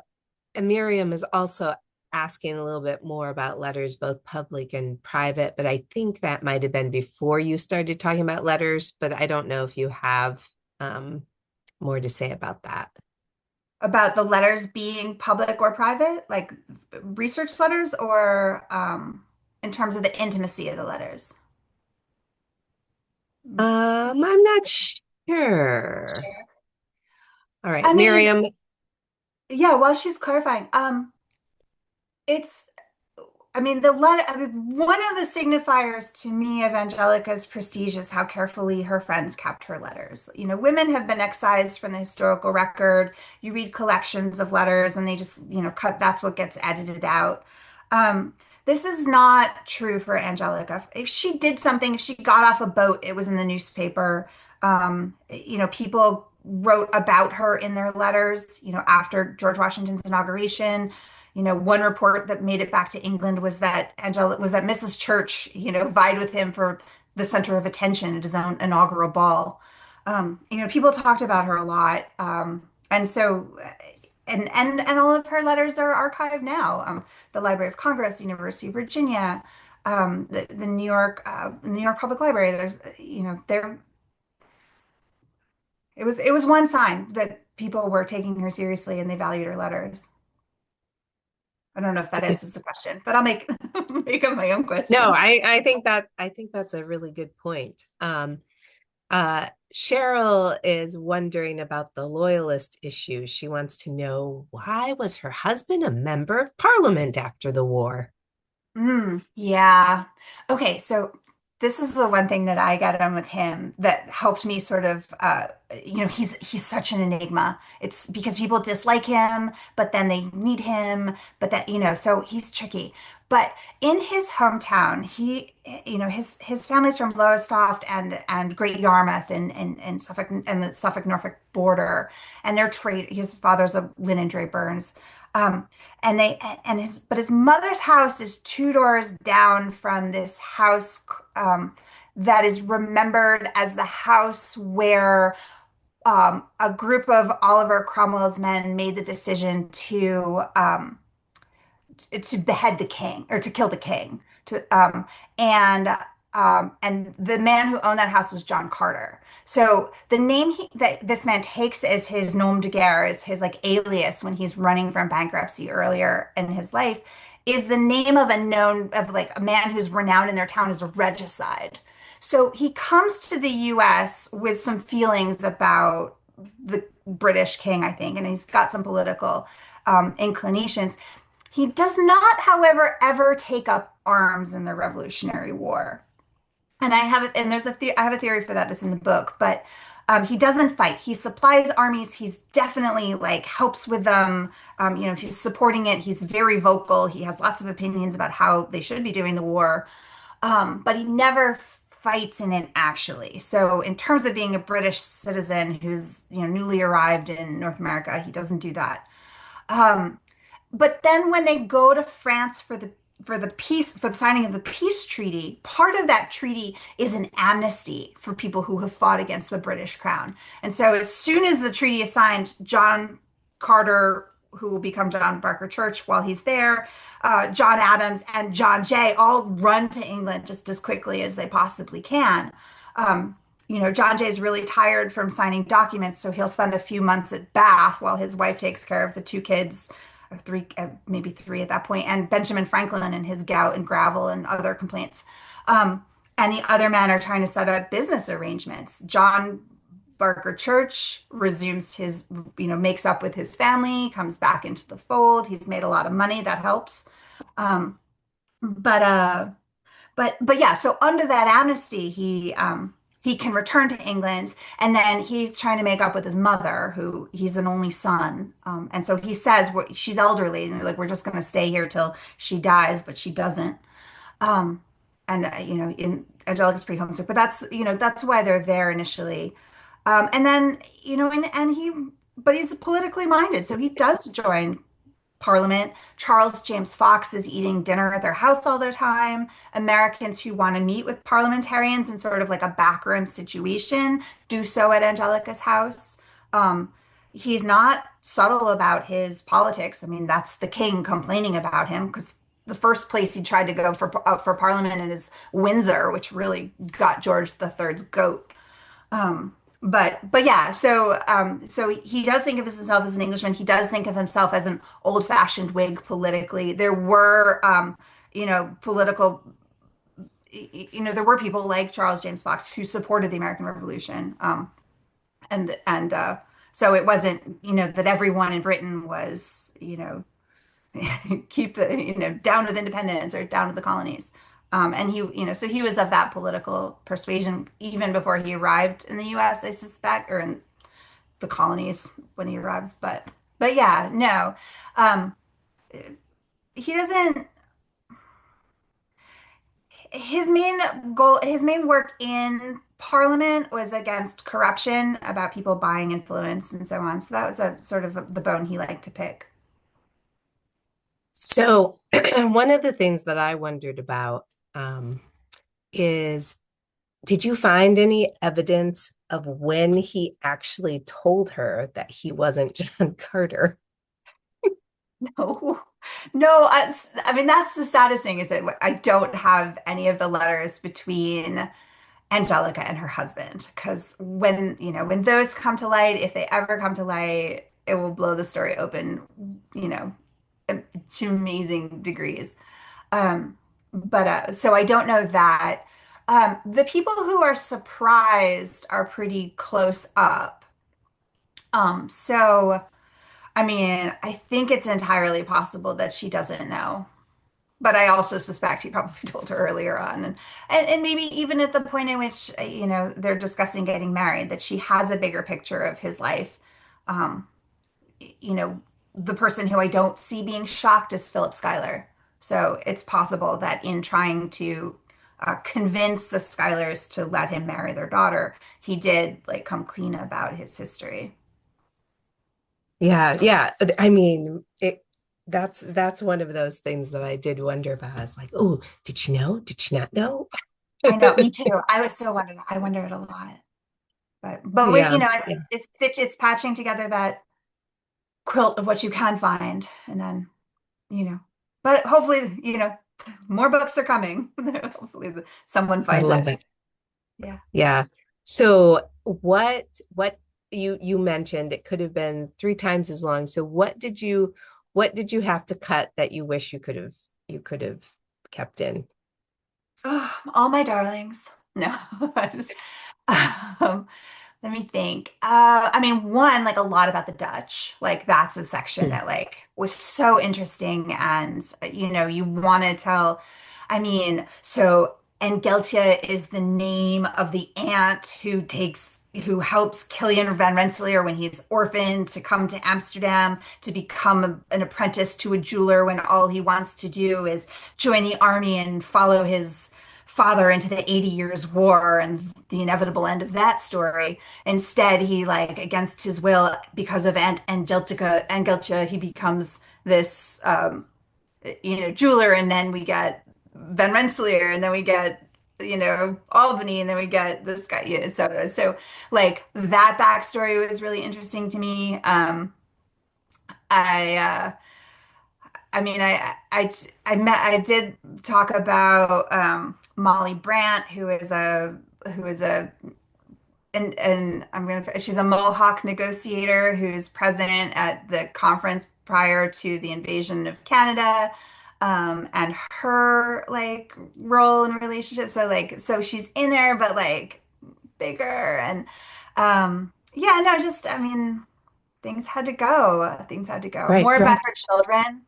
Miriam is also asking a little bit more about letters, both public and private, but I think that might have been before you started talking about letters, but I don't know if you have more to say about that. About the letters being public or private, like research letters, or in terms of the intimacy of the letters. I'm not sure. Sure. All right, I mean, Miriam. yeah, while she's clarifying, it's I mean, one of the signifiers to me of Angelica's prestige is how carefully her friends kept her letters. Women have been excised from the historical record. You read collections of letters and they just, that's what gets edited out. This is not true for Angelica. If she did something, if she got off a boat, it was in the newspaper. People wrote about her in their letters, after George Washington's inauguration. One report that made it back to England was that Mrs. Church, vied with him for the center of attention at his own inaugural ball. People talked about her a lot, and so and all of her letters are archived now. The Library of Congress, the University of Virginia, the New York Public Library. There. It was one sign that people were taking her seriously and they valued her letters. I don't know if that answers the question, but I'll make make up my own No, question. I think that's a really good point. Cheryl is wondering about the loyalist issue. She wants to know, why was her husband a member of parliament after the war? Yeah. Okay, so this is the one thing that I got on with him that helped me sort of he's such an enigma. It's because people dislike him, but then they need him, but so he's tricky. But in his hometown, his family's from Lowestoft and Great Yarmouth in Suffolk and the Suffolk Norfolk border, and they're trade. His father's a linen draper, um, his mother's house is two doors down from this house that is remembered as the house where a group of Oliver Cromwell's men made the decision to behead the king or to kill the king. And and the man who owned that house was John Carter. So the name that this man takes as his nom de guerre, as his like alias when he's running from bankruptcy earlier in his life, is the name of like a man who's renowned in their town as a regicide. So he comes to the U.S. with some feelings about the British king, I think, and he's got some political inclinations. He does not, however, ever take up arms in the Revolutionary War. I have a theory for that that's in the book, but he doesn't fight. He supplies armies. He's definitely like helps with them. He's supporting it. He's very vocal. He has lots of opinions about how they should be doing the war. But he never fights in it actually. So in terms of being a British citizen who's, newly arrived in North America, he doesn't do that. Um, but then when they go to France for the signing of the peace treaty, part of that treaty is an amnesty for people who have fought against the British crown. And so as soon as the treaty is signed, John Carter, who will become John Barker Church while he's there, John Adams and John Jay all run to England just as quickly as they possibly can. um, John Jay is really tired from signing documents, so he'll spend a few months at Bath while his wife takes care of the two kids, or three, maybe three at that point, and Benjamin Franklin and his gout and gravel and other complaints. And the other men are trying to set up business arrangements. John Barker Church resumes his, makes up with his family, comes back into the fold. He's made a lot of money. That helps. Um, but yeah, so under that amnesty, he can return to England, and then he's trying to make up with his mother, who he's an only son, and so he says she's elderly, and like we're just going to stay here till she dies, but she doesn't. Um, and in Angelica's pretty homesick, but that's why they're there initially. And then but he's politically minded, so he does join Parliament. Charles James Fox is eating dinner at their house all the time. Americans who want to meet with parliamentarians in sort of like a backroom situation do so at Angelica's house. Um, he's not subtle about his politics. I mean, that's the king complaining about him because the first place he tried to go for Parliament is Windsor, which really got George the Third's goat. But yeah, so he does think of himself as an Englishman. He does think of himself as an old-fashioned Whig politically. There were political there were people like Charles James Fox who supported the American Revolution. And so it wasn't, that everyone in Britain was, keep the, down with independence or down with the colonies. And so he was of that political persuasion even before he arrived in the US, I suspect, or in the colonies when he arrives. But yeah, no, um, he doesn't, his main work in Parliament was against corruption, about people buying influence and so on. So that was a sort of the bone he liked to pick. So, one of the things that I wondered about is did you find any evidence of when he actually told her that he wasn't John Carter? No, no, I mean, that's the saddest thing is that I don't have any of the letters between Angelica and her husband. Because when those come to light, if they ever come to light, it will blow the story open, you know, to amazing degrees. But so I don't know that. The people who are surprised are pretty close up. So I mean, I think it's entirely possible that she doesn't know. But I also suspect he probably told her earlier on, and maybe even at the point in which they're discussing getting married, that she has a bigger picture of his life. Um, you know, the person who I don't see being shocked is Philip Schuyler. So it's possible that in trying to convince the Schuylers to let him marry their daughter, he did like come clean about his history. Yeah, yeah. I mean, that's one of those things that I did wonder about. I was like, oh, did she know? Did she not know? I know, me too. I was still wondering. I wonder it a lot. But we, Yeah, yeah. it's patching together that quilt of what you can find, and then you know, but hopefully, more books are coming. Hopefully, someone I finds love it. it. Yeah. Yeah. So what you mentioned it could have been three times as long. So what did you have to cut that you wish you could have kept in? Oh, all my darlings. No. um, let me think. I mean, one, like a lot about the Dutch. Like that's a section Hmm. that like was so interesting, and you want to tell. I mean, so Engeltje is the name of the aunt who helps Kilian van Rensselaer when he's orphaned to come to Amsterdam to become an apprentice to a jeweler when all he wants to do is join the army and follow his father into the 80 Years' War and the inevitable end of that story. Instead, he like against his will, because of Aunt Angelika, he becomes this jeweler, and then we get Van Rensselaer, and then we get Albany, and then we get this guy, so like that backstory was really interesting to me. I I mean, I did talk about Molly Brandt, who is who is a and she's a Mohawk negotiator who's present at the conference prior to the invasion of Canada, and her like role in relationship. So she's in there, but like bigger and yeah, no, just I mean, things had to go. Things had to go. Right, More about right. her children.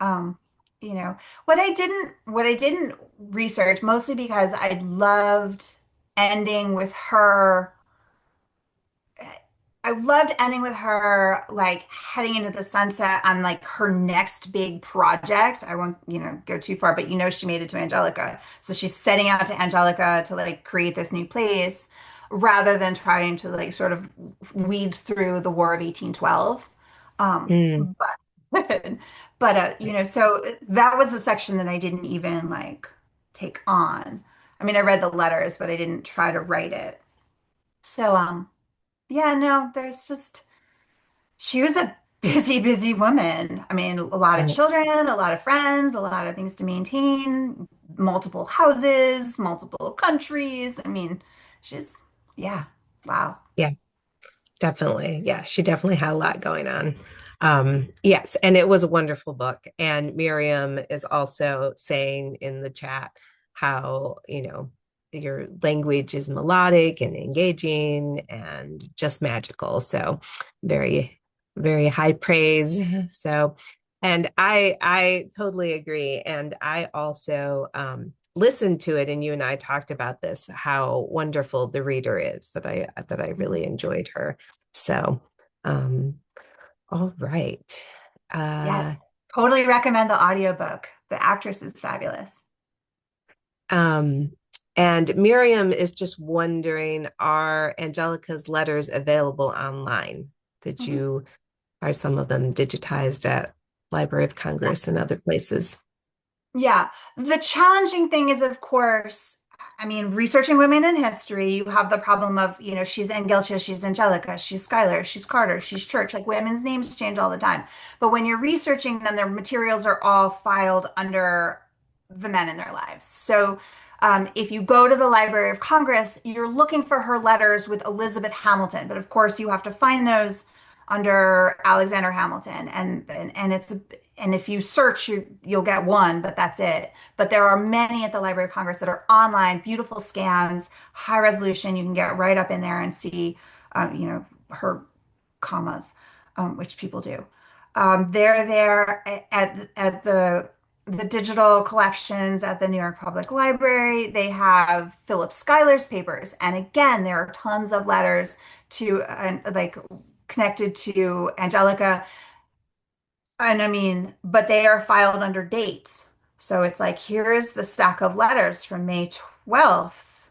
Um, what I didn't research, mostly because I loved ending with her I loved ending with her like heading into the sunset on like her next big project. I won't, go too far, but she made it to Angelica. So she's setting out to Angelica to like create this new place rather than trying to like sort of weed through the War of 1812. Mm, But so that was a section that I didn't even like take on. I mean, I read the letters, but I didn't try to write it. So yeah, no, there's just she was a busy, busy woman. I mean, a lot of right. children, a lot of friends, a lot of things to maintain, multiple houses, multiple countries. I mean, she's, yeah, wow. Yeah, definitely. Yeah, she definitely had a lot going on. Yes, and it was a wonderful book. And Miriam is also saying in the chat how, your language is melodic and engaging and just magical. So very, very high praise. So, and I totally agree. And I also listened to it, and you and I talked about this, how wonderful the reader is, that I really Mhm. enjoyed her. So, um, all right. Yes, Uh, totally recommend the audiobook. The actress is fabulous. um, and Miriam is just wondering, are Angelica's letters available online? Did Mhm. you, are some of them digitized at Library of Congress and other places? Yeah. The challenging thing is, of course, I mean, researching women in history, you have the problem of, she's Angelica, she's Angelica, she's Schuyler, she's Carter, she's Church. Like women's names change all the time. But when you're researching them, their materials are all filed under the men in their lives. So if you go to the Library of Congress, you're looking for her letters with Elizabeth Hamilton. But of course, you have to find those under Alexander Hamilton. And if you search, you'll get one, but that's it. But there are many at the Library of Congress that are online, beautiful scans, high resolution. You can get right up in there and see, her commas, which people do. They're there at the digital collections at the New York Public Library. They have Philip Schuyler's papers, and again, there are tons of letters to like connected to Angelica. And I mean, but they are filed under dates. So it's like, here is the stack of letters from May 12th,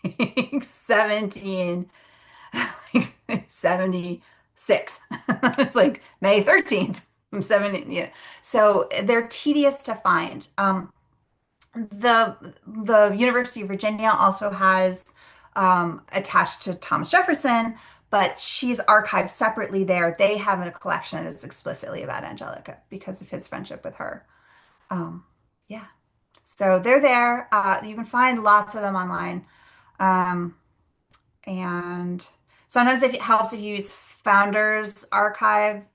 1776. It's like May 13th, 70, So they're tedious to find. The University of Virginia also has attached to Thomas Jefferson, but she's archived separately there. They have a collection that's explicitly about Angelica because of his friendship with her. Um, yeah, so they're there. You can find lots of them online. Um, and sometimes if it helps if you use Founders Archive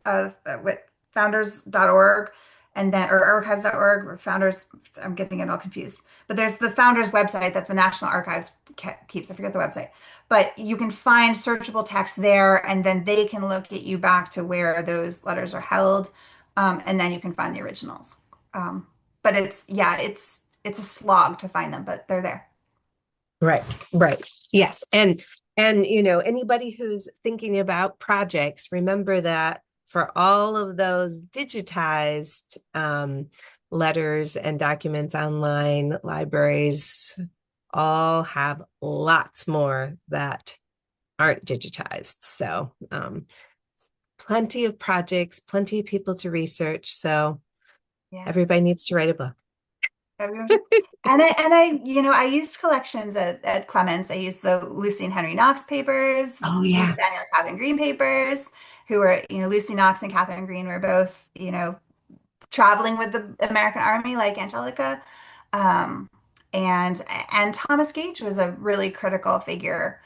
with founders.org and then or archives.org or founders, I'm getting it all confused. But there's the Founders website that the National Archives keeps. I forget the website. But you can find searchable text there, and then they can locate you back to where those letters are held. And then you can find the originals. Um, but it's a slog to find them, but they're there. Right, right. Yes. And anybody who's thinking about projects, remember that for all of those digitized letters and documents online, libraries all have lots more that aren't digitized. So plenty of projects, plenty of people to research. So Yeah. everybody needs to write a book. Everyone should. I used collections at Clements. I used the Lucy and Henry Knox papers, Oh yeah. Nathaniel and Catherine Green papers, who were, Lucy Knox and Catherine Green were both, traveling with the American Army like Angelica. Um, And Thomas Gage was a really critical figure.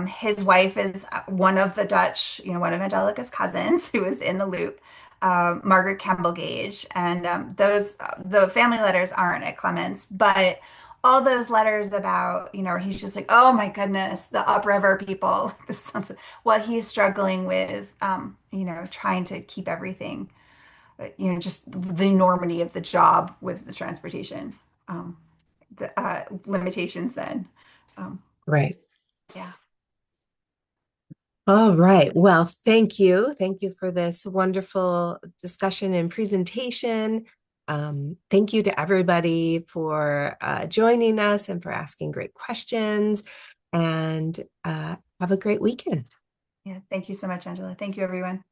His wife is one of the Dutch, one of Angelica's cousins who was in the loop, Margaret Campbell Gage. And those the family letters aren't at Clements, but all those letters about, he's just like, oh my goodness, the upriver people, what he's struggling with, trying to keep everything, just the enormity of the job with the transportation. The limitations then. Um, Right. yeah. All right. Well, thank you. Thank you for this wonderful discussion and presentation. Thank you to everybody for joining us and for asking great questions. And have a great weekend. Yeah. Thank you so much, Angela. Thank you, everyone.